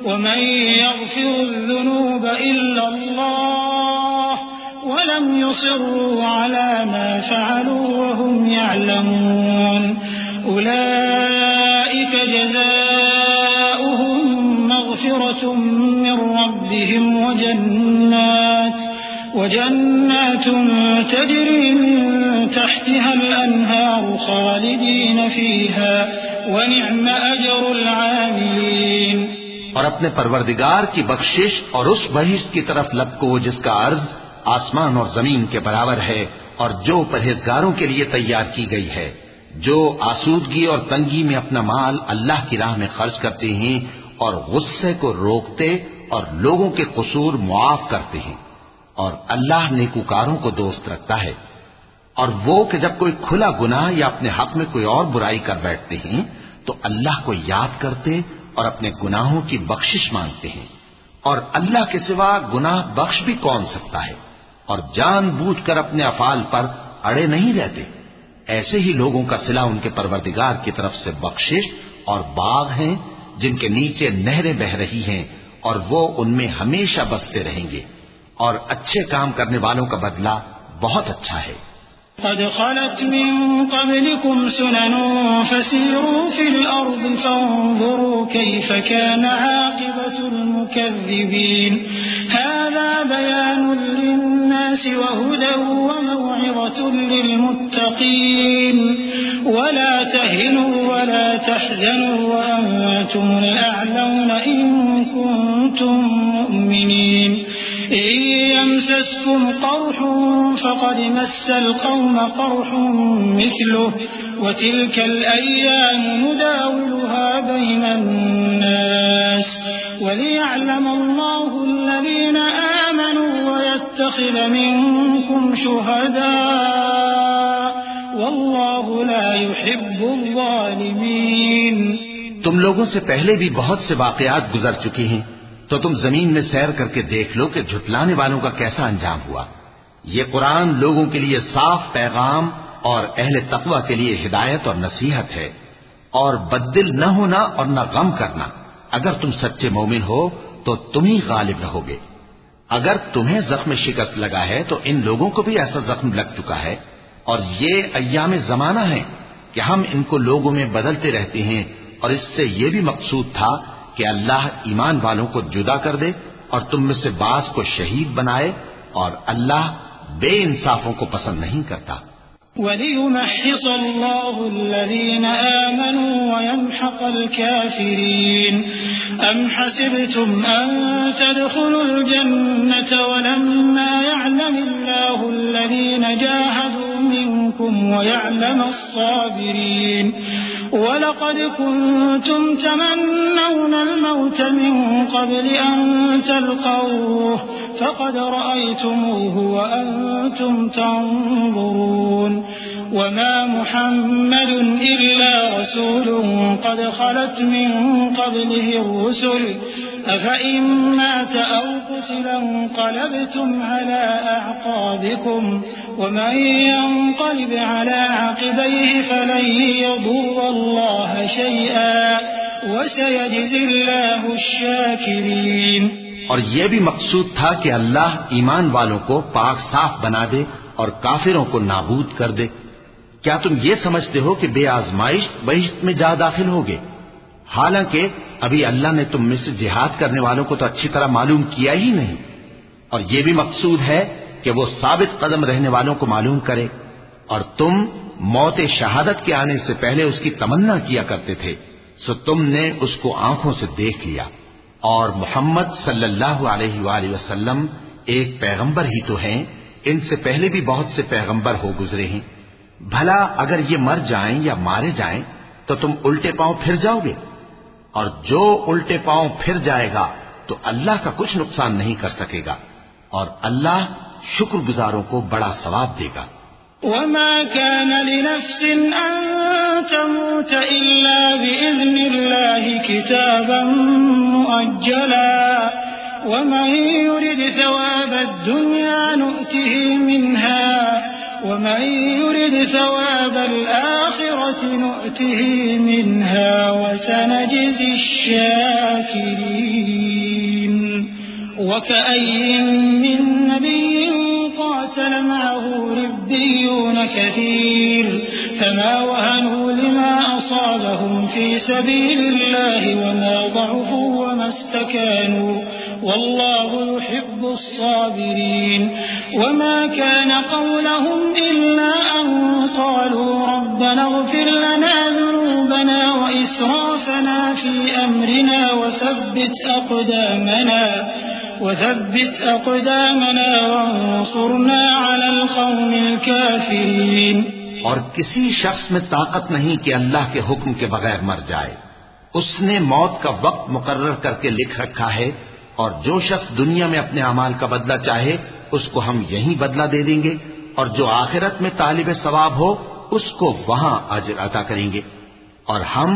ومن يغفر الذنوب إلا الله ولم يصروا على ما فعلوا وهم يعلمون أولئك جزاؤهم مغفرة من ربهم وجنات تجري من تحتها الأنهار خالدين فيها ونعم أجر العاملين. اور اپنے پروردگار کی بخشش اور اس بہشت کی طرف لپکو جس کا عرض آسمان اور زمین کے برابر ہے اور جو پرہیزگاروں کے لیے تیار کی گئی ہے، جو آسودگی اور تنگی میں اپنا مال اللہ کی راہ میں خرچ کرتے ہیں اور غصے کو روکتے اور لوگوں کے قصور معاف کرتے ہیں، اور اللہ نیکوکاروں کو دوست رکھتا ہے۔ اور وہ کہ جب کوئی کھلا گناہ یا اپنے حق میں کوئی اور برائی کر بیٹھتے ہیں تو اللہ کو یاد کرتے اور اپنے گناہوں کی بخشش مانگتے ہیں، اور اللہ کے سوا گناہ بخش بھی کون سکتا ہے، اور جان بوجھ کر اپنے افعال پر اڑے نہیں رہتے۔ ایسے ہی لوگوں کا صلہ ان کے پروردگار کی طرف سے بخشش اور باغ ہیں جن کے نیچے نہریں بہ رہی ہیں، اور وہ ان میں ہمیشہ بستے رہیں گے، اور اچھے کام کرنے والوں کا بدلہ بہت اچھا ہے۔ قد خلت من قبلكم سنن فسيروا في الأرض فانظروا كيف كان عاقبة المكذبين هذا بيان للناس وهدى وموعظة للمتقين ولا تهنوا ولا تحزنوا وأنتم الأعلون إن كنتم مؤمنين إن يمسسكم قرح فقد مس القوم قرح مثله وتلك الأيام نداولها بين الناس وليعلم الله الذين آمنوا ويتخذ منكم شهداء والله لا يحب الظالمين۔ تم لوگوں سے پہلے بھی بہت سے واقعات گزر چکے ہیں، تو تم زمین میں سیر کر کے دیکھ لو کہ جھٹلانے والوں کا کیسا انجام ہوا۔ یہ قرآن لوگوں کے لیے صاف پیغام اور اہل تقوی کے لیے ہدایت اور نصیحت ہے، اور بددل نہ ہونا اور نہ غم کرنا۔ اگر تم سچے مومن ہو تو تم ہی غالب رہو گے۔ اگر تمہیں زخم شکست لگا ہے تو ان لوگوں کو بھی ایسا زخم لگ چکا ہے، اور یہ ایام زمانہ ہے کہ ہم ان کو لوگوں میں بدلتے رہتے ہیں، اور اس سے یہ بھی مقصود تھا کہ اللہ ایمان والوں کو جدا کر دے اور تم میں سے بعض کو شہید بنائے، اور اللہ بے انصافوں کو پسند نہیں کرتا۔ وَلِيُمَحِّصَ اللَّهُ الَّذِينَ آمَنُوا وَيَمْحَقَ الْكَافِرِينَ أَمْ حَسِبْتُمْ أَن تَدْخُلُوا الْجَنَّةَ وَلَمَّا يَعْلَمِ اللَّهُ الَّذِينَ جَاهَدُوا مِنكُمْ وَيَعْلَمَ الصَّابِرِينَ وَلَقَدْ كُنتُمْ تَمَنَّوْنَ الْمَوْتَ مِن قَبْلِ أَن تَلْقَوْهُ فَقَدْ رَأَيْتُمُوهُ وَأَنتُمْ تَنظُرُونَ وَمَا مُحَمَّدٌ إِلَّا رَسُولٌ قَدْ خَلَتْ مِن قَبْلِهِ الرُّسُلُ أَفَإِن مَّاتَ أَوْ قُتِلَ انقَلَبْتُمْ عَلَىٰ أَعْقَابِكُمْ وَمَن يَنقَلِبْ عَلَىٰ عَقِبَيْهِ فَلَن يَضُرَّ اللَّهَ شَيْئًا وَسَيَجْزِي اللَّهُ الشَّاكِرِينَ۔ اور یہ بھی مقصود تھا کہ اللہ ایمان والوں کو پاک صاف بنا دے اور کافروں کو نابود کر دے۔ کیا تم یہ سمجھتے ہو کہ بے آزمائش بہشت میں جا داخل ہوگے؟ حالانکہ ابھی اللہ نے تم میں سے جہاد کرنے والوں کو تو اچھی طرح معلوم کیا ہی نہیں، اور یہ بھی مقصود ہے کہ وہ ثابت قدم رہنے والوں کو معلوم کرے، اور تم موت شہادت کے آنے سے پہلے اس کی تمنا کیا کرتے تھے، سو تم نے اس کو آنکھوں سے دیکھ لیا۔ اور محمد صلی اللہ علیہ وآلہ وسلم ایک پیغمبر ہی تو ہیں، ان سے پہلے بھی بہت سے پیغمبر ہو گزرے ہیں۔ بھلا اگر یہ مر جائیں یا مارے جائیں تو تم الٹے پاؤں پھر جاؤ گے؟ اور جو الٹے پاؤں پھر جائے گا تو اللہ کا کچھ نقصان نہیں کر سکے گا، اور اللہ شکر گزاروں کو بڑا ثواب دے گا۔ وما كان لنفس أن تموت إلا بإذن الله كتابا مؤجلا ومن يرد ثواب الدنيا نؤته منها ومن يرد ثواب الآخرة نؤته منها وسنجزي الشاكرين۔ وكأي من نبي قاتل معه ربيون كثير فما وهنوا لما أصابهم في سبيل الله وما ضعفوا وما استكانوا والله يحب الصابرين وما كان قولهم إلا أن قالوا ربنا اغفر لنا ذنوبنا وإسرافنا في أمرنا وثبت أقدامنا وانصرنا على القوم الكافرين۔ اور کسی شخص میں طاقت نہیں کہ اللہ کے حکم کے بغیر مر جائے، اس نے موت کا وقت مقرر کر کے لکھ رکھا ہے، اور جو شخص دنیا میں اپنے اعمال کا بدلہ چاہے اس کو ہم یہیں بدلہ دے دیں گے، اور جو آخرت میں طالب ثواب ہو اس کو وہاں اجر عطا کریں گے، اور ہم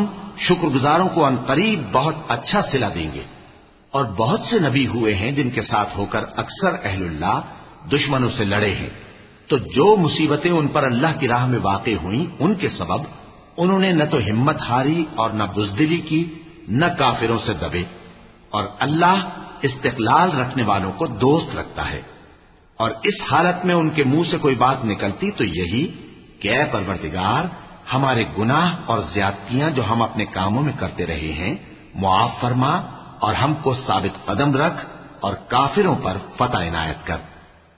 شکر گزاروں کو عنقریب بہت اچھا صلہ دیں گے۔ اور بہت سے نبی ہوئے ہیں جن کے ساتھ ہو کر اکثر اہل اللہ دشمنوں سے لڑے ہیں، تو جو مصیبتیں ان پر اللہ کی راہ میں واقع ہوئیں ان کے سبب انہوں نے نہ تو ہمت ہاری اور نہ بزدلی کی، نہ کافروں سے دبے، اور اللہ استقلال رکھنے والوں کو دوست رکھتا ہے۔ اور اس حالت میں ان کے منہ سے کوئی بات نکلتی تو یہی کہ اے پروردگار، ہمارے گناہ اور زیادتیاں جو ہم اپنے کاموں میں کرتے رہے ہیں معاف فرما، اور ہم کو ثابت قدم رکھ، اور کافروں پر فتح عنایت کر۔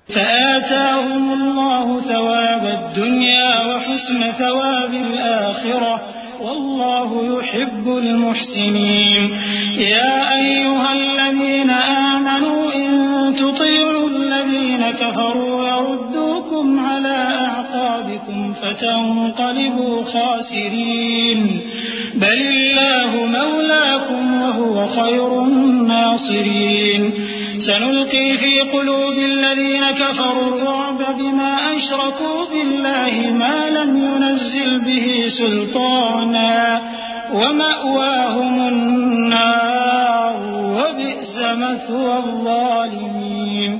فآتاهم الله ثواب الدنيا وحسن ثواب الآخرة والله يحب المحسنين يا أيها الذين آمنوا إن تطيعوا الذين كفروا يردوكم على أعقابكم فتنقلبوا خاسرين بل الله مولاكم وهو خير الناصرين سنلقي في قلوب الذين كفروا الرعب بما أشركوا بالله ما لم ينزل به سلطانا ومأواهم النار وبئس مثوى الظالمين۔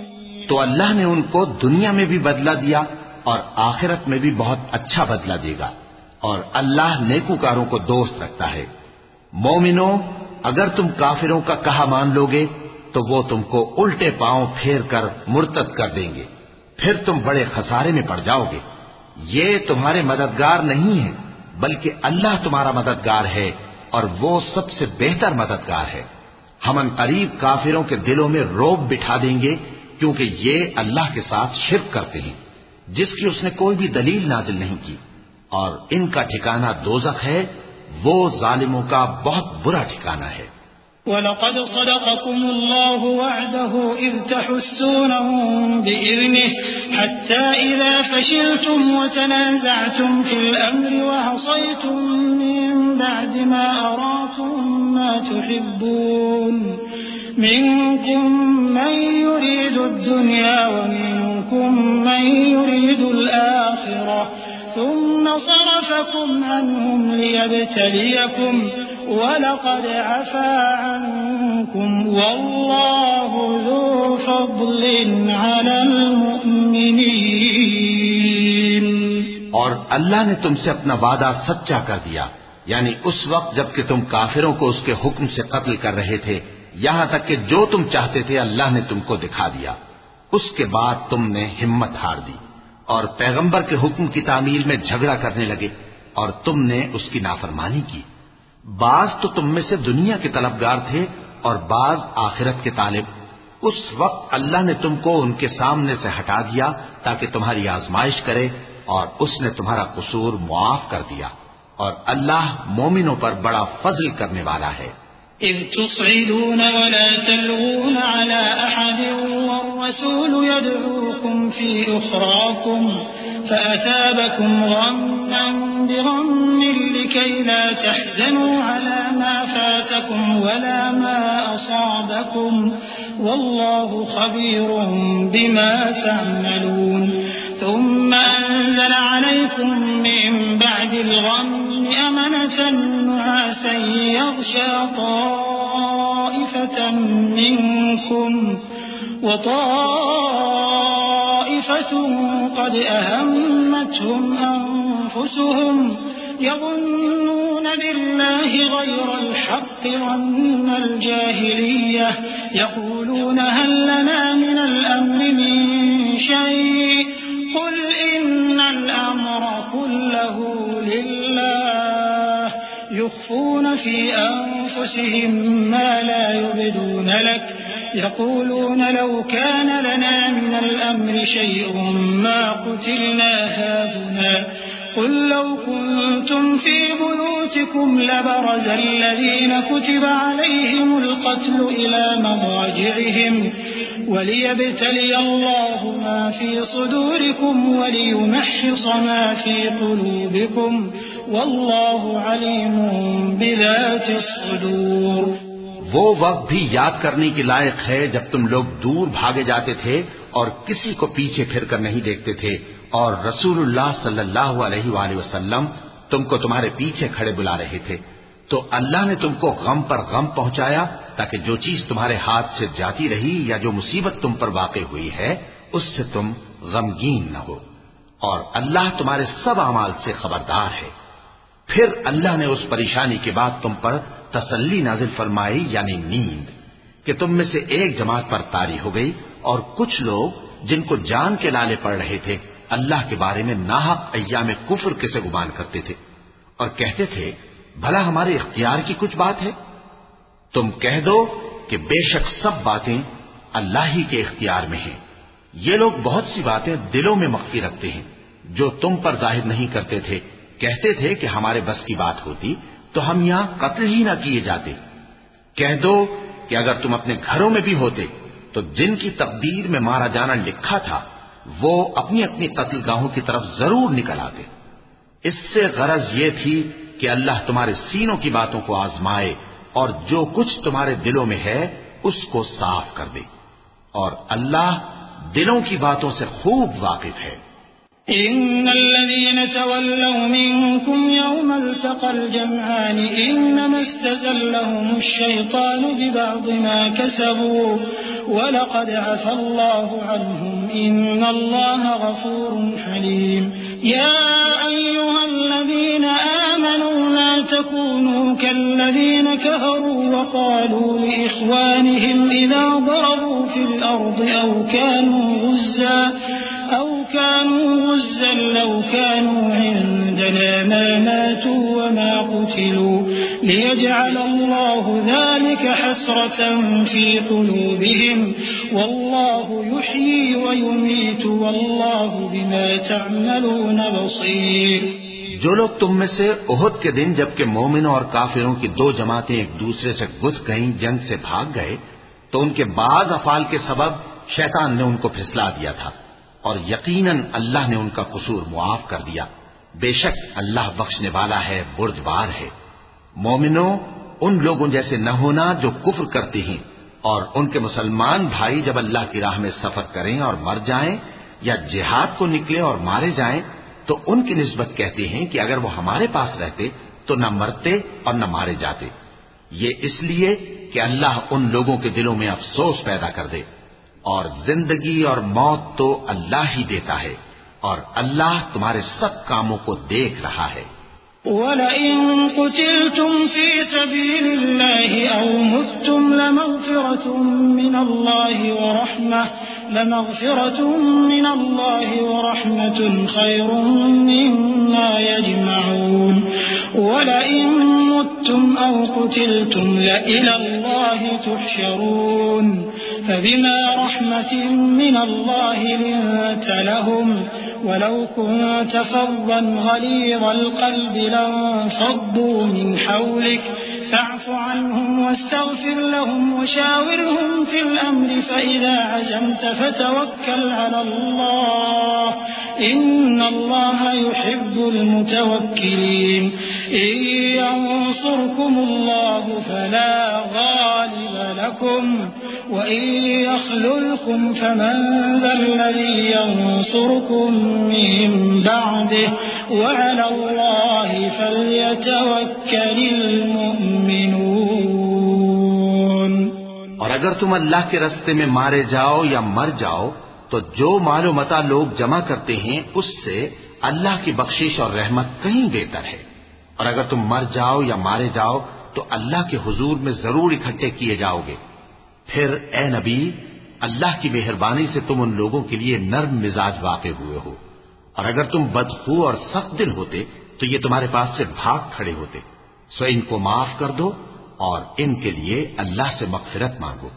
تو اللہ نے ان کو دنیا میں بھی بدلہ دیا اور آخرت میں بھی بہت اچھا بدلہ دے گا، اور اللہ نیکوکاروں کو دوست رکھتا ہے۔ مومنو، اگر تم کافروں کا کہا مان لوگے تو وہ تم کو الٹے پاؤں پھیر کر مرتد کر دیں گے، پھر تم بڑے خسارے میں پڑ جاؤ گے۔ یہ تمہارے مددگار نہیں ہے بلکہ اللہ تمہارا مددگار ہے، اور وہ سب سے بہتر مددگار ہے۔ ہم عنقریب کافروں کے دلوں میں رعب بٹھا دیں گے، کیونکہ یہ اللہ کے ساتھ شرک کرتے ہیں جس کی اس نے کوئی بھی دلیل نازل نہیں کی، اور ان کا ٹھکانہ دوزخ ہے، وہ ظالموں کا بہت برا ٹھکانہ ہے۔ وَلَقَدْ صَدَقَكُمُ اللَّهُ وَعْدَهُ إِذْ تَحُسُّونَهُم بِإِذْنِهِ حَتَّىٰ إِذَا فَشِلْتُمْ وَتَنَازَعْتُمْ فِي الْأَمْرِ وَعَصَيْتُم مِّن بَعْدِ مَا أَرَاكُم مَّا تُحِبُّونَ مِنكُم مَّن يُرِيدُ الدُّنْيَا وَمِنكُم مَّن يُرِيدُ الْآخِرَةَ ثم صرفكم عنهم ليبتليكم ولقد عفا عنكم والله ذو فضل على المؤمنين۔ اور اللہ نے تم سے اپنا وعدہ سچا کر دیا، یعنی اس وقت جب کہ تم کافروں کو اس کے حکم سے قتل کر رہے تھے، یہاں تک کہ جو تم چاہتے تھے اللہ نے تم کو دکھا دیا، اس کے بعد تم نے ہمت ہار دی اور پیغمبر کے حکم کی تعمیل میں جھگڑا کرنے لگے، اور تم نے اس کی نافرمانی کی۔ بعض تو تم میں سے دنیا کے طلبگار تھے اور بعض آخرت کے طالب۔ اس وقت اللہ نے تم کو ان کے سامنے سے ہٹا دیا تاکہ تمہاری آزمائش کرے، اور اس نے تمہارا قصور معاف کر دیا، اور اللہ مومنوں پر بڑا فضل کرنے والا ہے۔ إذ تصعدون ولا تلوون على أحد والرسول يدعوكم في أخراكم فأثابكم غما بغم لكي لا تحزنوا على ما فاتكم ولا ما أصابكم والله خبير بما تعملون ثم أنزل عليكم من بعد الغم أمنة نعاسا يغشى طائفة منكم وطائفة قد أهمتهم أنفسهم يظنون بالله غير الحق ظن الجاهلية يقولون هل لنا من الأمر من شيء قل إن الأمر كله لله يخفون في أنفسهم ما لا يبدون لك يقولون لو كان لنا من الأمر شيء ما قتلنا هاهنا قل لو كنتم في بيوتكم لبرز الذين كتب عليهم القتل إلى مضاجعهم وليبتلي الله ما في صدوركم وليمحص ما في قلوبكم واللہ علیم بذات الصدور۔ وہ وقت بھی یاد کرنے کے لائق ہے جب تم لوگ دور بھاگے جاتے تھے اور کسی کو پیچھے پھر کر نہیں دیکھتے تھے، اور رسول اللہ صلی اللہ علیہ وآلہ وسلم تم کو تمہارے پیچھے کھڑے بلا رہے تھے، تو اللہ نے تم کو غم پر غم پہنچایا تاکہ جو چیز تمہارے ہاتھ سے جاتی رہی یا جو مصیبت تم پر واقع ہوئی ہے اس سے تم غمگین نہ ہو، اور اللہ تمہارے سب اعمال سے خبردار ہے۔ پھر اللہ نے اس پریشانی کے بعد تم پر تسلی نازل فرمائی، یعنی نیند، کہ تم میں سے ایک جماعت پر طاری ہو گئی، اور کچھ لوگ جن کو جان کے لالے پڑ رہے تھے اللہ کے بارے میں ناحق ایام کفر کے سے گمان کرتے تھے، اور کہتے تھے بھلا ہمارے اختیار کی کچھ بات ہے؟ تم کہہ دو کہ بے شک سب باتیں اللہ ہی کے اختیار میں ہیں۔ یہ لوگ بہت سی باتیں دلوں میں مخفی رکھتے ہیں جو تم پر ظاہر نہیں کرتے تھے، کہتے تھے کہ ہمارے بس کی بات ہوتی تو ہم یہاں قتل ہی نہ کیے جاتے۔ کہہ دو کہ اگر تم اپنے گھروں میں بھی ہوتے تو جن کی تقدیر میں مارا جانا لکھا تھا وہ اپنی اپنی قتل گاہوں کی طرف ضرور نکل آتے۔ اس سے غرض یہ تھی کہ اللہ تمہارے سینوں کی باتوں کو آزمائے اور جو کچھ تمہارے دلوں میں ہے اس کو صاف کر دے، اور اللہ دلوں کی باتوں سے خوب واقف ہے۔ إن الذين تولوا منكم يوم التقى الجمعان إنما استزلهم الشيطان ببعض ما كسبوا ولقد عفى الله عنهم إن الله غفور حليم يا أيها الذين آمنوا لا تكونوا كالذين كفروا وقالوا لإخوانهم إذا ضربوا في الأرض أو كانوا غزا لو كانوا عندنا ما ماتوا وما قتلوا ليجعل الله ذلك حسرة في قلوبهم والله يحيي ويميت والله بما تعملون بصير۔ جو لوگ تم میں سے احد کے دن جبکہ مومنوں اور کافروں کی دو جماعتیں ایک دوسرے سے گھس گئیں جنگ سے بھاگ گئے تو ان کے بعض افعال کے سبب شیطان نے ان کو پھسلا دیا تھا، اور یقیناً اللہ نے ان کا قصور معاف کر دیا، بے شک اللہ بخشنے والا ہے، بردبار ہے۔ مومنوں، ان لوگوں جیسے نہ ہونا جو کفر کرتے ہیں، اور ان کے مسلمان بھائی جب اللہ کی راہ میں سفر کریں اور مر جائیں یا جہاد کو نکلے اور مارے جائیں تو ان کی نسبت کہتے ہیں کہ اگر وہ ہمارے پاس رہتے تو نہ مرتے اور نہ مارے جاتے، یہ اس لیے کہ اللہ ان لوگوں کے دلوں میں افسوس پیدا کر دے، اور زندگی اور موت تو اللہ ہی دیتا ہے، اور اللہ تمہارے سب کاموں کو دیکھ رہا ہے۔ وَلَئِن قُتِلْتُمْ فِي سَبِيلِ اللَّهِ أَوْ مُتُّمْ لَمَغْفِرَةٌ مِّنَ اللَّهِ وَرَحْمَةٌ خَيْرٌ مِّمَّا يَجْمَعُونَ وَلَئِن مُتُّمْ أَوْ قُتِلْتُمْ لَإِلَى اللَّهِ تُحْشَرُونَ فبما رحمة من الله لنت لهم ولو كنت فظا غليظ القلب لانفضوا من حولك فاعف عنهم واستغفر لهم وشاورهم في الأمر فإذا عزمت فتوكل على الله إن الله يحب المتوكلين إن ينصركم الله فلا غالب لكم وإن يخذلكم فمن ذا الذي ينصركم من بعده وعلى الله فليتوكل المؤمنون۔ اور اگر تم اللہ کے راستے میں مارے جاؤ یا مر جاؤ تو جو مال و متاع لوگ جمع کرتے ہیں اس سے اللہ کی بخشش اور رحمت کہیں بہتر ہے، اور اگر تم مر جاؤ یا مارے جاؤ تو اللہ کے حضور میں ضرور اکٹھے کیے جاؤ گے۔ پھر اے نبی، اللہ کی مہربانی سے تم ان لوگوں کے لیے نرم مزاج واقع ہوئے ہو، اور اگر تم بدخو اور سخت دل ہوتے تو یہ تمہارے پاس سے بھاگ کھڑے ہوتے، سو ان کو معاف کر دو اور ان کے لیے اللہ سے مغفرت مانگو،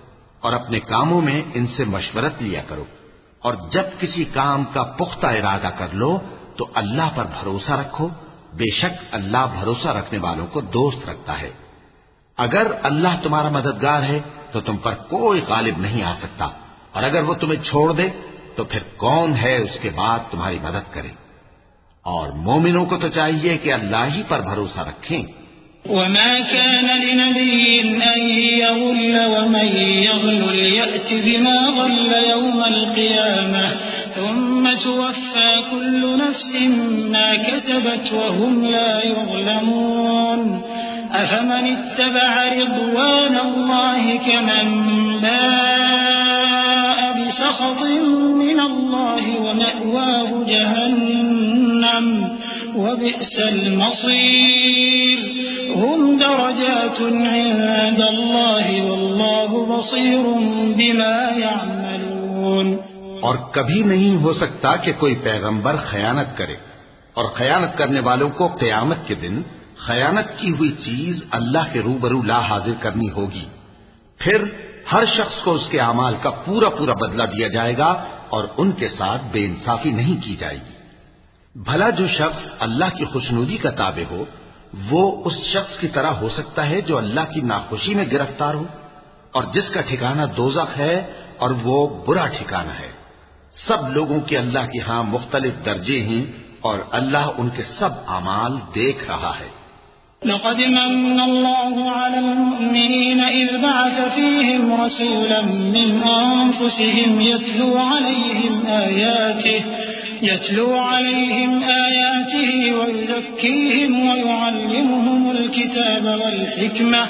اور اپنے کاموں میں ان سے مشورت لیا کرو، اور جب کسی کام کا پختہ ارادہ کر لو تو اللہ پر بھروسہ رکھو، بے شک اللہ بھروسہ رکھنے والوں کو دوست رکھتا ہے۔ اگر اللہ تمہارا مددگار ہے تو تم پر کوئی غالب نہیں آ سکتا، اور اگر وہ تمہیں چھوڑ دے تو پھر کون ہے اس کے بعد تمہاری مدد کرے۔ اور مومنوں کو تو چاہیے کہ اللہ ہی پر بھروسہ رکھیں. وما كان لنبي أن يغل ومن يغل يأت بما غل يوم القيامة ثم توفى كل نفس ما كسبت وهم لا يظلمون أفمن اتبع رضوان الله كمن باء بسخط من الله ومأواه جهنم وبئس المصير هم درجات عند الله والله بصير بما يعملون. اور کبھی نہیں ہو سکتا کہ کوئی پیغمبر خیانت کرے، اور خیانت کرنے والوں کو قیامت کے دن خیانت کی ہوئی چیز اللہ کے روبرو لا حاضر کرنی ہوگی. پھر ہر شخص کو اس کے اعمال کا پورا پورا بدلہ دیا جائے گا اور ان کے ساتھ بے انصافی نہیں کی جائے گی. بھلا جو شخص اللہ کی خوشنودی کا تابع ہو وہ اس شخص کی طرح ہو سکتا ہے جو اللہ کی ناخوشی میں گرفتار ہو، اور جس کا ٹھکانہ دوزخ ہے اور وہ برا ٹھکانہ ہے. سب لوگوں کے اللہ کے ہاں مختلف درجے ہیں اور اللہ ان کے سب اعمال دیکھ رہا ہے. لقد من الله على المؤمنين إذ بعث فيهم رسولا من أنفسهم يتلو عليهم آياته ويزكيهم ويعلمهم الكتاب والحكمة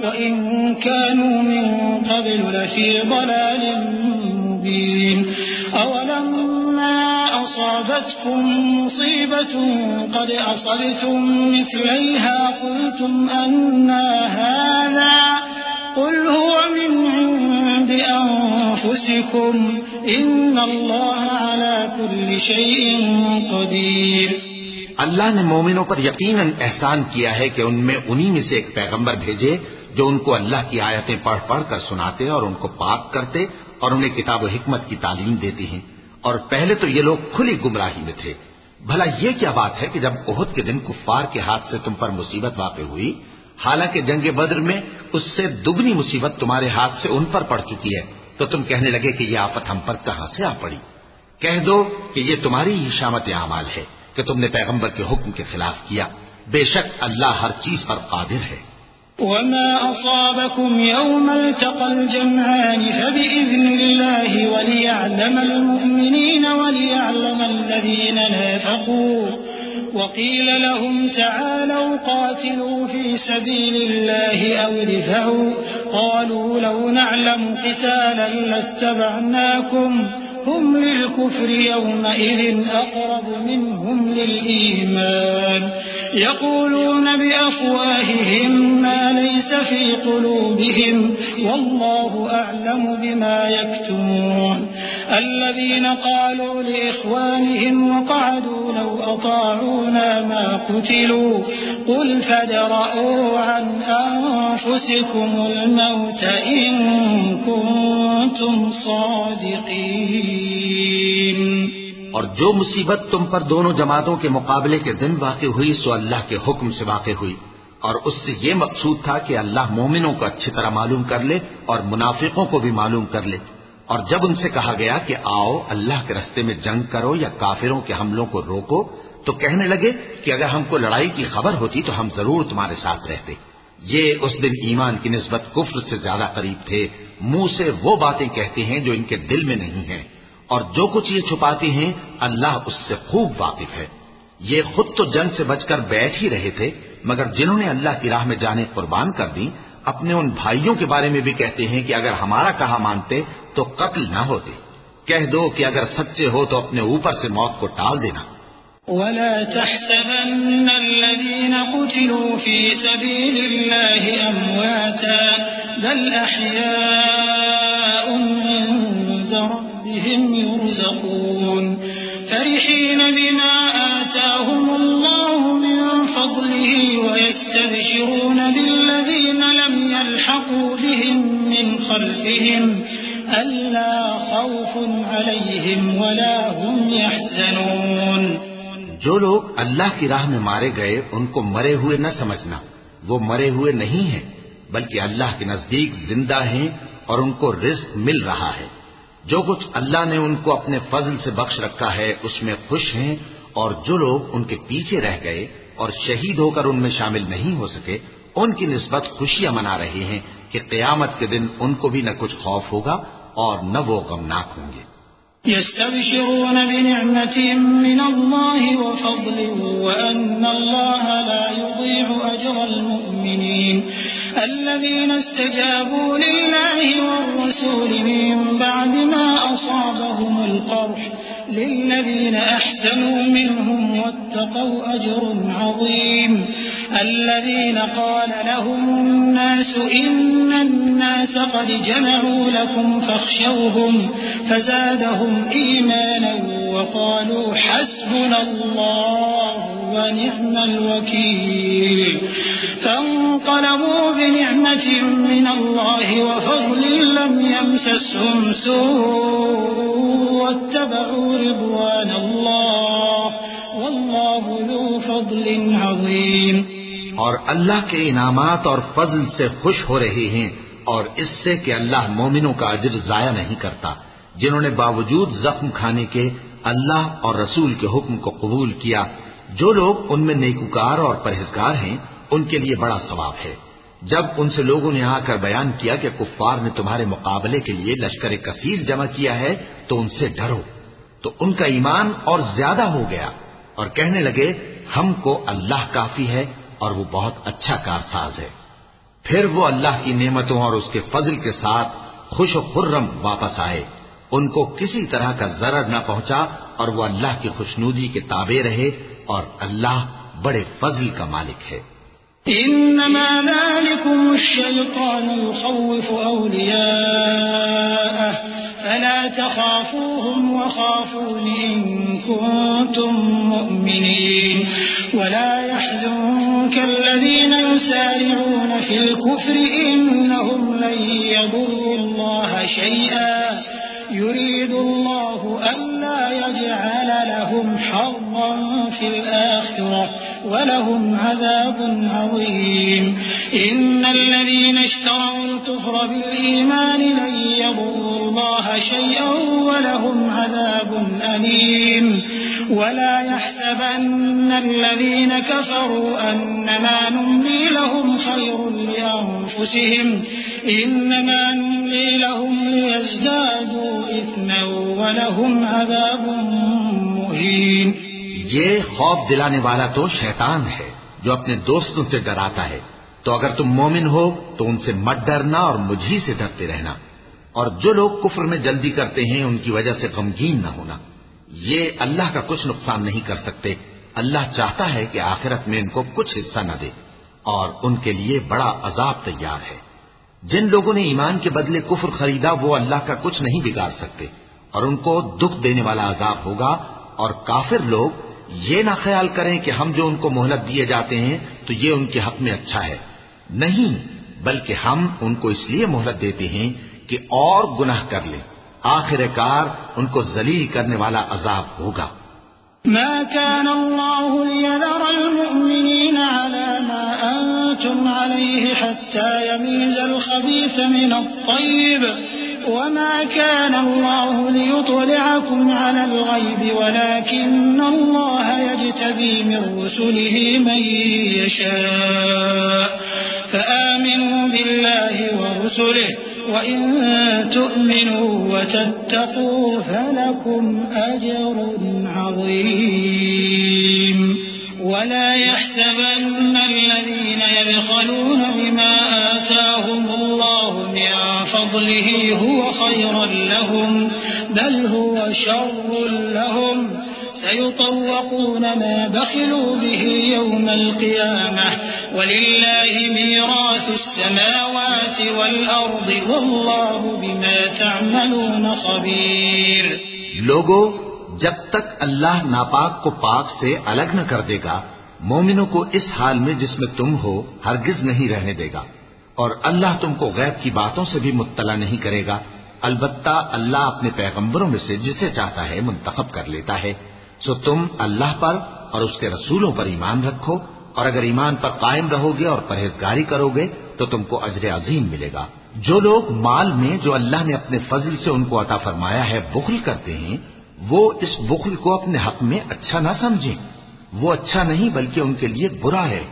وإن كانوا من قبل لفي ضلال مبين. أولما أصابتكم مصيبة قد أصبتم مثليها قلتم أنى هذا قل هو من عند أنفسكم إن الله على كل شيء قدير. اللہ نے مومنوں پر یقیناً احسان کیا ہے کہ ان میں انہی میں سے ایک پیغمبر بھیجے جو ان کو اللہ کی آیتیں پڑھ پڑھ کر سناتے اور ان کو پاک کرتے اور انہیں کتاب و حکمت کی تعلیم دیتے ہیں. اور پہلے تو یہ لوگ کھلی گمراہی میں تھے. بھلا یہ کیا بات ہے کہ جب احد کے دن کفار کے ہاتھ سے تم پر مصیبت واقع ہوئی، حالانکہ جنگ بدر میں اس سے دگنی مصیبت تمہارے ہاتھ سے ان پر پڑ چکی ہے، تو تم کہنے لگے کہ یہ آفت ہم پر کہاں سے آ پڑی؟ کہہ دو کہ یہ تمہاری ہی شامت اعمال ہے کہ تم نے پیغمبر کے حکم کے خلاف کیا. بے شک اللہ ہر چیز پر قادر ہے. وما أصابكم يوم التقى الجمعان فبإذن الله وليعلم المؤمنين وليعلم الذين نافقوا وقيل لهم تعالوا قاتلوا في سبيل الله أو ادفعوا قالوا لو نعلم قتالا لاتبعناكم هم للكفر يومئذ أقرب منهم للإيمان يقولون بأفواههم ما ليس في قلوبهم والله أعلم بما يكتمون الذين قالوا لإخوانهم وقعدوا لو أطاعونا ما قتلوا قل فادرءوا عن أنفسكم الموت إن كنتم صادقين. اور جو مصیبت تم پر دونوں جماعتوں کے مقابلے کے دن واقع ہوئی سو اللہ کے حکم سے واقع ہوئی، اور اس سے یہ مقصود تھا کہ اللہ مومنوں کو اچھی طرح معلوم کر لے اور منافقوں کو بھی معلوم کر لے. اور جب ان سے کہا گیا کہ آؤ اللہ کے رستے میں جنگ کرو یا کافروں کے حملوں کو روکو، تو کہنے لگے کہ اگر ہم کو لڑائی کی خبر ہوتی تو ہم ضرور تمہارے ساتھ رہتے. یہ اس دن ایمان کی نسبت کفر سے زیادہ قریب تھے. منہ سے وہ باتیں کہتے ہیں جو ان کے دل میں نہیں ہیں، اور جو کچھ یہ چھپاتے ہیں اللہ اس سے خوب واقف ہے. یہ خود تو جنگ سے بچ کر بیٹھ ہی رہے تھے، مگر جنہوں نے اللہ کی راہ میں جانیں قربان کر دی اپنے ان بھائیوں کے بارے میں بھی کہتے ہیں کہ اگر ہمارا کہا مانتے تو قتل نہ ہوتے. کہہ دو کہ اگر سچے ہو تو اپنے اوپر سے موت کو ٹال دینا. ولا تحسبن الذين قتلوا في سبيل الله أمواتا بل أحياء عند ربهم يرزقون فرحين بما آتاهم الله من فضله ويستبشرون بالذين لم يلحقوا بهم من خلفهم ألا خوف عليهم ولا هم يحزنون. جو لوگ اللہ کی راہ میں مارے گئے ان کو مرے ہوئے نہ سمجھنا، وہ مرے ہوئے نہیں ہیں بلکہ اللہ کے نزدیک زندہ ہیں اور ان کو رزق مل رہا ہے. جو کچھ اللہ نے ان کو اپنے فضل سے بخش رکھا ہے اس میں خوش ہیں اور جو لوگ ان کے پیچھے رہ گئے اور شہید ہو کر ان میں شامل نہیں ہو سکے ان کی نسبت خوشیاں منا رہے ہیں کہ قیامت کے دن ان کو بھی نہ کچھ خوف ہوگا اور نہ وہ غمناک ہوں گے. يستبشرون بنعمة من الله وفضل وأن الله لا يضيع أجر المؤمنين الذين استجابوا لله والرسول من بعد ما أصابهم القرح للذين أحسنوا منهم واتقوا أجر عظيم الذين قال لهم الناس إن الناس قد جمعوا لكم فاخشوهم فزادهم إيمانا وقالوا حسبنا الله ونعم الوكيل فانقلبوا بنعمة من الله وفضل لم يمسسهم سوء واتبعوا رضوان الله والله ذو فضل عظيم. اور اللہ کے انعامات اور فضل سے خوش ہو رہے ہیں اور اس سے کہ اللہ مومنوں کا اجر ضائع نہیں کرتا جنہوں نے باوجود زخم کھانے کے اللہ اور رسول کے حکم کو قبول کیا. جو لوگ ان میں نیکوکار اور پرہیزگار ہیں ان کے لیے بڑا ثواب ہے. جب ان سے لوگوں نے آ کر بیان کیا کہ کفار نے تمہارے مقابلے کے لیے لشکر کثیر جمع کیا ہے تو ان سے ڈرو تو ان کا ایمان اور زیادہ ہو گیا اور کہنے لگے ہم کو اللہ کافی ہے اور وہ بہت اچھا کارساز ہے. پھر وہ اللہ کی نعمتوں اور اس کے فضل کے ساتھ خوش و خرم واپس آئے. ان کو کسی طرح کا ضرر نہ پہنچا اور وہ اللہ کی خوشنودی کے تابع رہے اور اللہ بڑے فضل کا مالک ہے. إنما ذلكم الشيطان يخوف أولياءه فلا تخافوهم وخافون إن كنتم مؤمنين ولا يحزنك الذين يسارعون في الكفر إنهم لن يضروا الله شيئا يريد الله ألا يجعل لهم حظا في الآخرة ولهم عذاب عظيم. إن الذين اشتروا الكفر بالإيمان لن يضروا الله شيئا ولهم عذاب أليم. ولا يحسبن الذين كفروا أنما نملي لهم خير لأنفسهم إنما نملي لهم ليزدادوا إثما ولهم عذاب مهين. یہ خوف دلانے والا تو شیطان ہے جو اپنے دوستوں سے ڈراتا ہے. تو اگر تم مومن ہو تو ان سے مت ڈرنا اور مجھی سے ڈرتے رہنا. اور جو لوگ کفر میں جلدی کرتے ہیں ان کی وجہ سے غمگین نہ ہونا. یہ اللہ کا کچھ نقصان نہیں کر سکتے. اللہ چاہتا ہے کہ آخرت میں ان کو کچھ حصہ نہ دے اور ان کے لیے بڑا عذاب تیار ہے. جن لوگوں نے ایمان کے بدلے کفر خریدا وہ اللہ کا کچھ نہیں بگاڑ سکتے اور ان کو دکھ دینے والا عذاب ہوگا. اور کافر لوگ یہ نہ خیال کریں کہ ہم جو ان کو مہلت دیے جاتے ہیں تو یہ ان کے حق میں اچھا ہے. نہیں، بلکہ ہم ان کو اس لیے مہلت دیتے ہیں کہ اور گناہ کر لیں. آخر کار ان کو ذلیل کرنے والا عذاب ہوگا. ما كان الله ليذر المؤمنين على ما أنتم عليه حتى يميز الخبيث من الطيب وما كان الله ليطلعكم على الغيب ولكن الله يجتبي من رسله من يشاء فآمنوا بالله ورسله وإن تؤمنوا وتتقوا فلكم أجر عظيم. ولا يحسبن الذين يبخلون بما آتاهم الله من فضله هو خيرا لهم بل هو شر لهم سيطوقون ما بخلوا به يوم القيامة ولله ميراث السماوات والأرض والله بما تعملون خبير. لوگو، جب تک اللہ ناپاک کو پاک سے الگ نہ کر دے گا مومنوں کو اس حال میں جس میں تم ہو ہرگز نہیں رہنے دے گا. اور اللہ تم کو غیب کی باتوں سے بھی مطلع نہیں کرے گا. البتہ اللہ اپنے پیغمبروں میں سے جسے چاہتا ہے منتخب کر لیتا ہے. سو تم اللہ پر اور اس کے رسولوں پر ایمان رکھو اور اگر ایمان پر قائم رہو گے اور پرہیزگاری کرو گے تو تم کو اجر عظیم ملے گا. جو لوگ مال میں جو اللہ نے اپنے فضل سے ان کو عطا فرمایا ہے بخل کرتے ہیں وہ اس بخل کو اپنے حق میں اچھا نہ سمجھیں، وہ اچھا نہیں بلکہ ان کے لیے برا ہے۔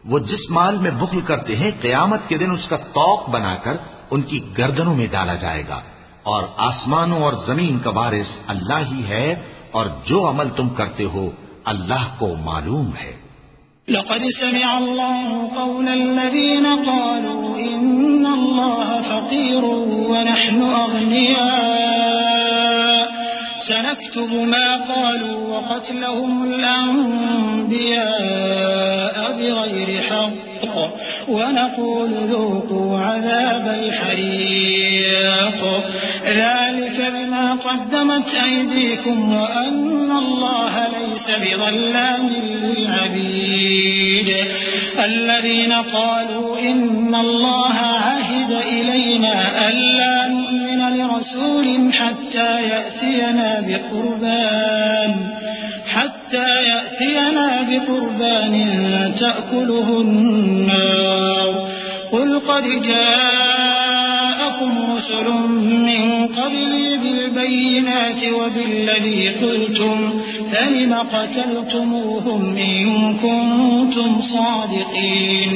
وہ جس مال میں بخل کرتے ہیں قیامت کے دن اس کا طوق بنا کر ان کی گردنوں میں ڈالا جائے گا، اور آسمانوں اور زمین کا وارث اللہ ہی ہے، اور جو عمل تم کرتے ہو اللہ کو معلوم ہے۔ لقد سمع الله قول الذين قالوا إن الله فقير ونحن أغنياء سنكتب ما قالوا وقتلهم الأنبياء بغير حق ونقول ذوقوا عذاب الحريق ذلك بما قدمت أيديكم وأن الله ليس بظلام للعبيد الذين قالوا إن الله عهد إلينا ألا نؤمن لرسول حتى يأتينا بقربان تأكله النار قل قد جاءكم رسل من قبلي بالبينات وبالذي قلتم فلم قتلتموهم إن كنتم صادقين۔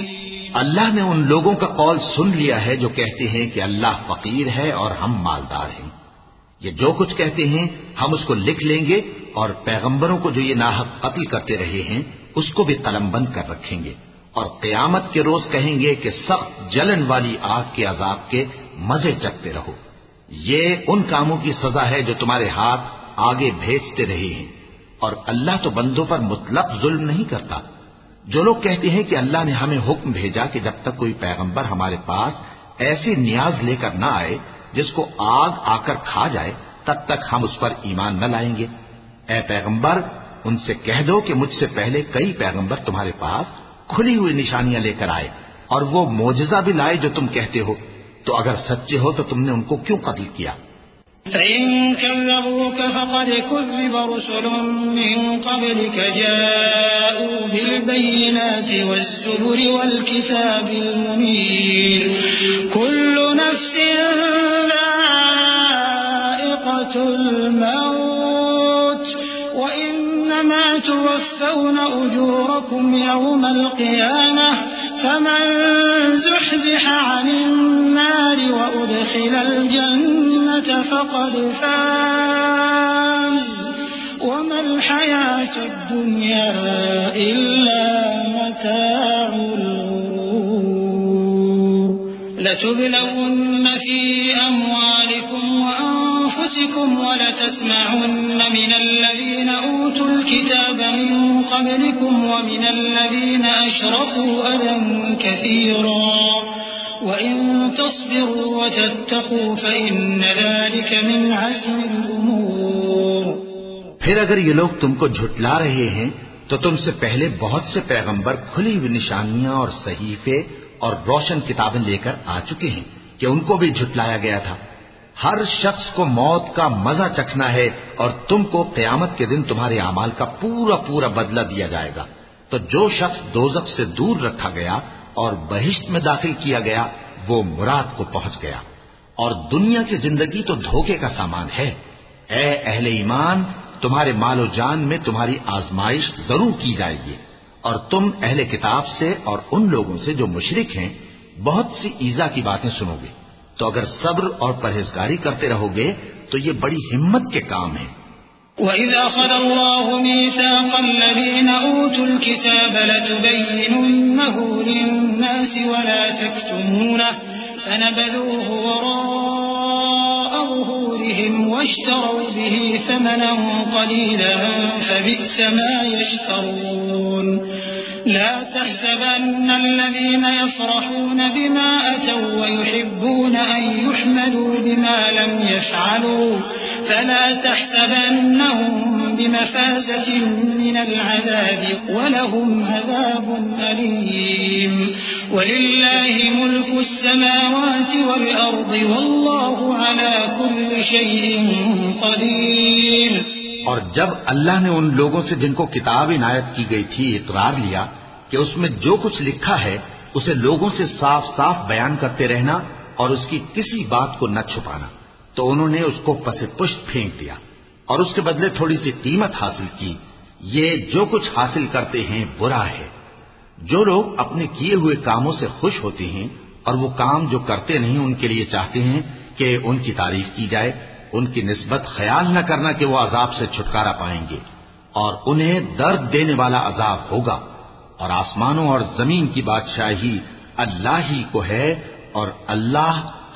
اللہ نے ان لوگوں کا قول سن لیا ہے جو کہتے ہیں کہ اللہ فقیر ہے اور ہم مالدار ہیں۔ یہ جو کچھ کہتے ہیں ہم اس کو لکھ لیں گے، اور پیغمبروں کو جو یہ ناحق قتل کرتے رہے ہیں اس کو بھی قلم بند کر رکھیں گے، اور قیامت کے روز کہیں گے کہ سخت جلن والی آگ کے عذاب کے مزے چکھتے رہو۔ یہ ان کاموں کی سزا ہے جو تمہارے ہاتھ آگے بھیجتے رہے ہیں، اور اللہ تو بندوں پر مطلق ظلم نہیں کرتا۔ جو لوگ کہتے ہیں کہ اللہ نے ہمیں حکم بھیجا کہ جب تک کوئی پیغمبر ہمارے پاس ایسی نیاز لے کر نہ آئے جس کو آگ آ کر کھا جائے تب تک ہم اس پر ایمان نہ لائیں گے، اے پیغمبر ان سے کہہ دو کہ مجھ سے پہلے کئی پیغمبر تمہارے پاس کھلی ہوئی نشانیاں لے کر آئے اور وہ معجزہ بھی لائے جو تم کہتے ہو، تو اگر سچے ہو تو تم نے ان کو کیوں قتل کیا؟ فإن كذبوك فقد كذب رسل من قبلك جاءوا بالبينات والزبر والكتاب المنير كل نفس ذائقة الموت وإنما توفون أجوركم يوم القيامة فمن زحزح عن النار وأدخل الجنة فقد فاز وما الحياة الدنيا إلا متاع الغرور لتبلون في أموالكم وأنفسكم ولتسمعن من الذين أوتوا الكتاب من قبلكم ومن الذين أشركوا أذى كثيرا وإن تصبروا وتتقوا فإن ذلك من عزم الأمور۔ پھر اگر یہ لوگ تم کو جھٹلا رہے ہیں تو تم سے پہلے بہت سے پیغمبر کھلی ہوئی نشانیاں اور صحیفے اور روشن کتابیں لے کر آ چکے ہیں کہ ان کو بھی جھٹلایا گیا تھا۔ ہر شخص کو موت کا مزہ چکھنا ہے، اور تم کو قیامت کے دن تمہارے اعمال کا پورا پورا بدلہ دیا جائے گا۔ تو جو شخص دوزخ سے دور رکھا گیا اور بہشت میں داخل کیا گیا وہ مراد کو پہنچ گیا، اور دنیا کی زندگی تو دھوکے کا سامان ہے۔ اے اہل ایمان، تمہارے مال و جان میں تمہاری آزمائش ضرور کی جائے گی، اور تم اہل کتاب سے اور ان لوگوں سے جو مشرک ہیں بہت سی ایذا کی باتیں سنو گے، تو اگر صبر اور پرہیزگاری کرتے رہو گے تو یہ بڑی ہمت کے کام ہے۔ وَإِذْ أَخَذَ اللَّهُ مِيثَاقَ الَّذِينَ أُوتُوا الْكِتَابَ لَتُبَيِّنُنَّهُ لِلنَّاسِ وَلَا تَكْتُمُونَهُ فَنَبَذُوهُ وَرَاءَ ظُهُورِهِمْ وَاشْتَرَوْا بِهِ ثَمَنًا قَلِيلًا فَبِئْسَ مَا يَشْتَرُونَ لا تحسبن الذين يفرحون بما أتوا ويحبون أن يحمدوا بما لم يفعلوا فلا تحسبنهم بمفازة من العذاب ولهم عذاب أليم ولله ملك السماوات والأرض والله على كل شيء قدير۔ اور جب اللہ نے ان لوگوں سے جن کو کتاب عنایت کی گئی تھی اقرار لیا کہ اس میں جو کچھ لکھا ہے اسے لوگوں سے صاف صاف بیان کرتے رہنا اور اس کی کسی بات کو نہ چھپانا، تو انہوں نے اس کو پس پشت پھینک دیا اور اس کے بدلے تھوڑی سی قیمت حاصل کی، یہ جو کچھ حاصل کرتے ہیں برا ہے۔ جو لوگ اپنے کیے ہوئے کاموں سے خوش ہوتے ہیں اور وہ کام جو کرتے نہیں ان کے لیے چاہتے ہیں کہ ان کی تعریف کی جائے، ان کی نسبت خیال نہ کرنا کہ وہ عذاب سے چھٹکارا پائیں گے، اور انہیں درد دینے والا عذاب ہوگا۔ اور آسمانوں اور زمین کی بادشاہی اللہ ہی کو ہے، اور اللہ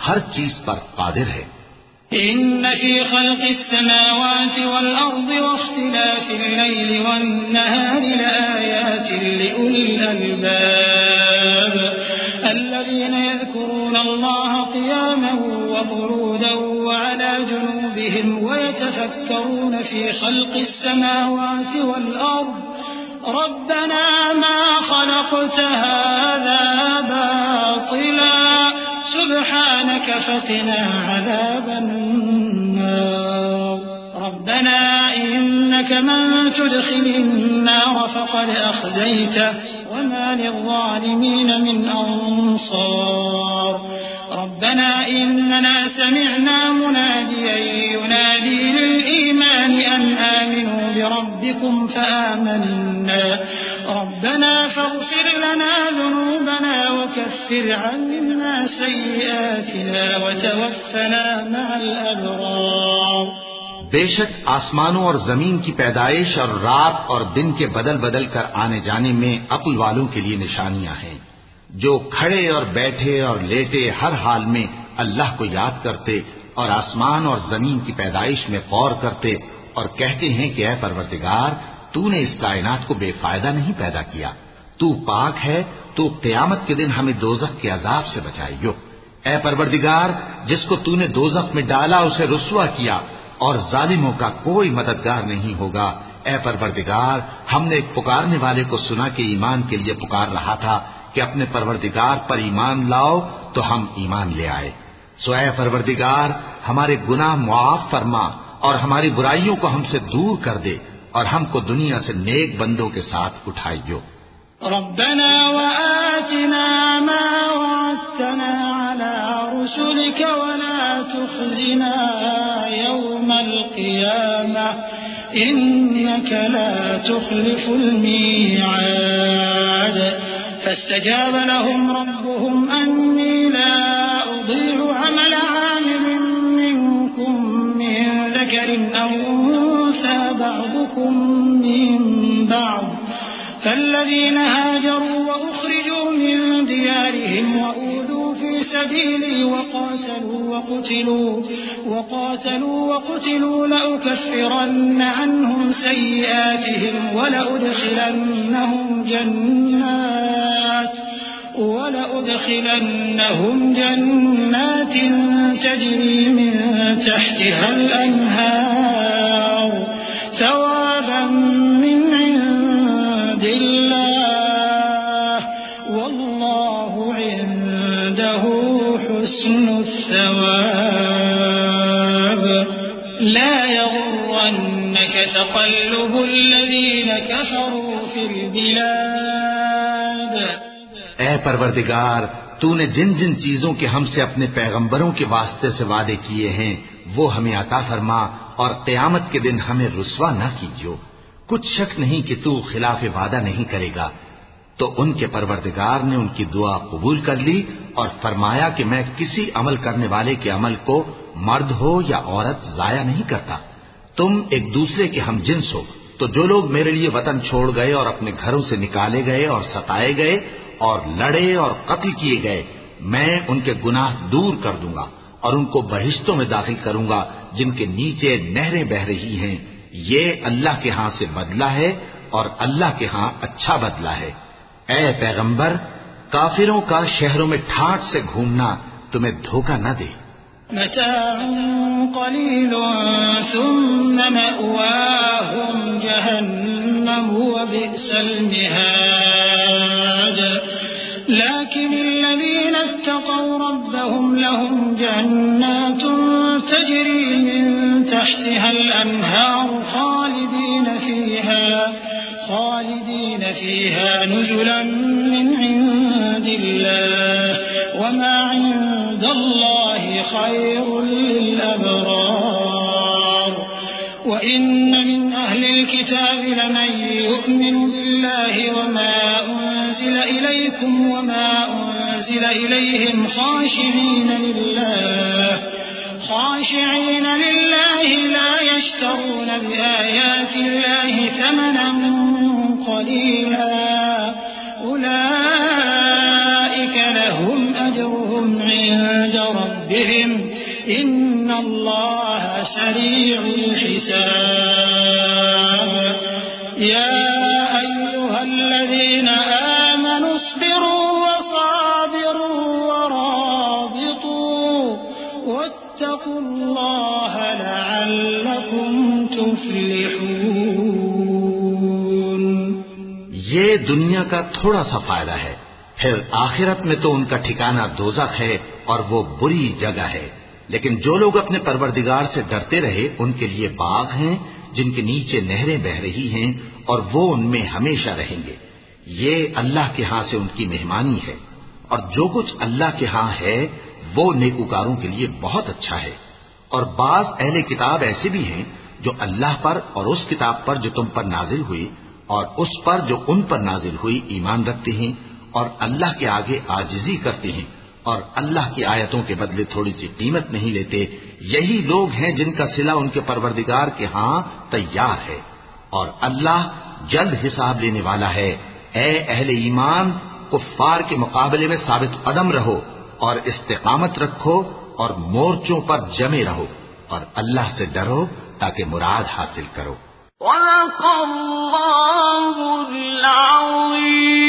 ہر چیز پر قادر ہے۔ إن في خلق السماوات والأرض واختلاف الليل والنهار لآيات لأولي الألباب الذين يذكرون الله قياما وقعودا وعلى جنوبهم ويتفكرون في خلق السماوات والأرض ربنا ما خلقت هذا باطلا سبحانك فقنا عذاب النار ربنا إنك من تدخل النار فقد أخزيته وما للظالمين من أنصار ربنا إننا سمعنا مناديا ينادي للإيمان أن آمنوا بربكم فآمنا ربنا فاغفر لنا ذنوبنا وكفر عنا سيئاتنا وتوفنا مع الأبرار۔ بے شک آسمانوں اور زمین کی پیدائش اور رات اور دن کے بدل بدل کر آنے جانے میں عقل والوں کے لیے نشانیاں ہیں، جو کھڑے اور بیٹھے اور لیٹے ہر حال میں اللہ کو یاد کرتے اور آسمان اور زمین کی پیدائش میں غور کرتے اور کہتے ہیں کہ اے پروردگار، تو نے اس کائنات کو بے فائدہ نہیں پیدا کیا، تو پاک ہے، تو قیامت کے دن ہمیں دوزخ کے عذاب سے بچائیو۔ اے پروردگار، جس کو تو نے دوزخ میں ڈالا اسے رسوا کیا، اور ظالموں کا کوئی مددگار نہیں ہوگا۔ اے پروردگار، ہم نے ایک پکارنے والے کو سنا کہ ایمان کے لیے پکار رہا تھا کہ اپنے پروردگار پر ایمان لاؤ، تو ہم ایمان لے آئے۔ سو اے پروردگار، ہمارے گناہ معاف فرما اور ہماری برائیوں کو ہم سے دور کر دے، اور ہم کو دنیا سے نیک بندوں کے ساتھ اٹھائیو۔ ربنا وآتنا ما وعدتنا على رسلك ولا تخزنا يوم القيامة إنك لا تخلف الميعاد فاستجاب لهم ربهم أني لا أضيع عمل عامل منكم من ذكر أو أنثى بعضكم من بعض فالذين هاجروا وأخرجوا من ديارهم وأوذوا في سبيلي وقاتلوا لأكفرن عنهم سيئاتهم ولأدخلنهم جنات تجري من تحتها الأنهار ثوابا من عند الله والله عنده حسن الثواب لا يغرنك تقلب الذين كفروا في البلاد۔ اے پروردگار، تو نے جن جن چیزوں کے ہم سے اپنے پیغمبروں کے واسطے سے وعدے کیے ہیں وہ ہمیں عطا فرما، اور قیامت کے دن ہمیں رسوا نہ کیجیو۔ کچھ شک نہیں کہ تو خلاف وعدہ نہیں کرے گا۔ تو ان کے پروردگار نے ان کی دعا قبول کر لی اور فرمایا کہ میں کسی عمل کرنے والے کے عمل کو مرد ہو یا عورت ضائع نہیں کرتا۔ تم ایک دوسرے کے ہم جنس ہو، تو جو لوگ میرے لیے وطن چھوڑ گئے اور اپنے گھروں سے نکالے گئے اور ستائے گئے اور لڑے اور قتل کیے گئے، میں ان کے گناہ دور کر دوں گا اور ان کو بہشتوں میں داخل کروں گا جن کے نیچے نہریں بہ رہی ہیں۔ یہ اللہ کے ہاں سے بدلہ ہے اور اللہ کے ہاں اچھا بدلہ ہے۔ اے پیغمبر، کافروں کا شہروں میں ٹھاٹ سے گھومنا تمہیں دھوکہ نہ دے۔ متاع قلیل ثم مأواهم جہنم وبئس المہاد لكن الذين اتقوا ربهم لهم جنات تجري من تحتها الأنهار خالدين فيها نزلا من عند الله وما عند الله خير للأبرار وإن من أهل الكتاب لمن يؤمن بالله وما أنزل إليكم وما أنزل إليهم خاشعين لله لا يشترون بآيات الله ثمنا قليلا أولئك لهم أجرهم عند ربهم إن الله سريع الحساب يا أيها الذين آمنوا اصبروا وصابروا ورابطوا واتقوا الله لعلكم تفلحون. یہ دنیا کا تھوڑا سا فائدہ ہے، پھر آخرت میں تو ان کا ٹھکانہ دوزخ ہے اور وہ بری جگہ ہے. لیکن جو لوگ اپنے پروردگار سے ڈرتے رہے ان کے لیے باغ ہیں جن کے نیچے نہریں بہ رہی ہیں اور وہ ان میں ہمیشہ رہیں گے. یہ اللہ کے ہاں سے ان کی مہمانی ہے، اور جو کچھ اللہ کے ہاں ہے وہ نیکوکاروں کے لیے بہت اچھا ہے. اور بعض اہل کتاب ایسے بھی ہیں جو اللہ پر اور اس کتاب پر جو تم پر نازل ہوئی اور اس پر جو ان پر نازل ہوئی ایمان رکھتے ہیں اور اللہ کے آگے عاجزی کرتے ہیں اور اللہ کی آیتوں کے بدلے تھوڑی سی قیمت نہیں لیتے. یہی لوگ ہیں جن کا صلہ ان کے پروردگار کے ہاں تیار ہے، اور اللہ جلد حساب لینے والا ہے. اے اہل ایمان، کفار کے مقابلے میں ثابت قدم رہو اور استقامت رکھو اور مورچوں پر جمے رہو اور اللہ سے ڈرو تاکہ مراد حاصل کرو. صدق اللہ العظیم.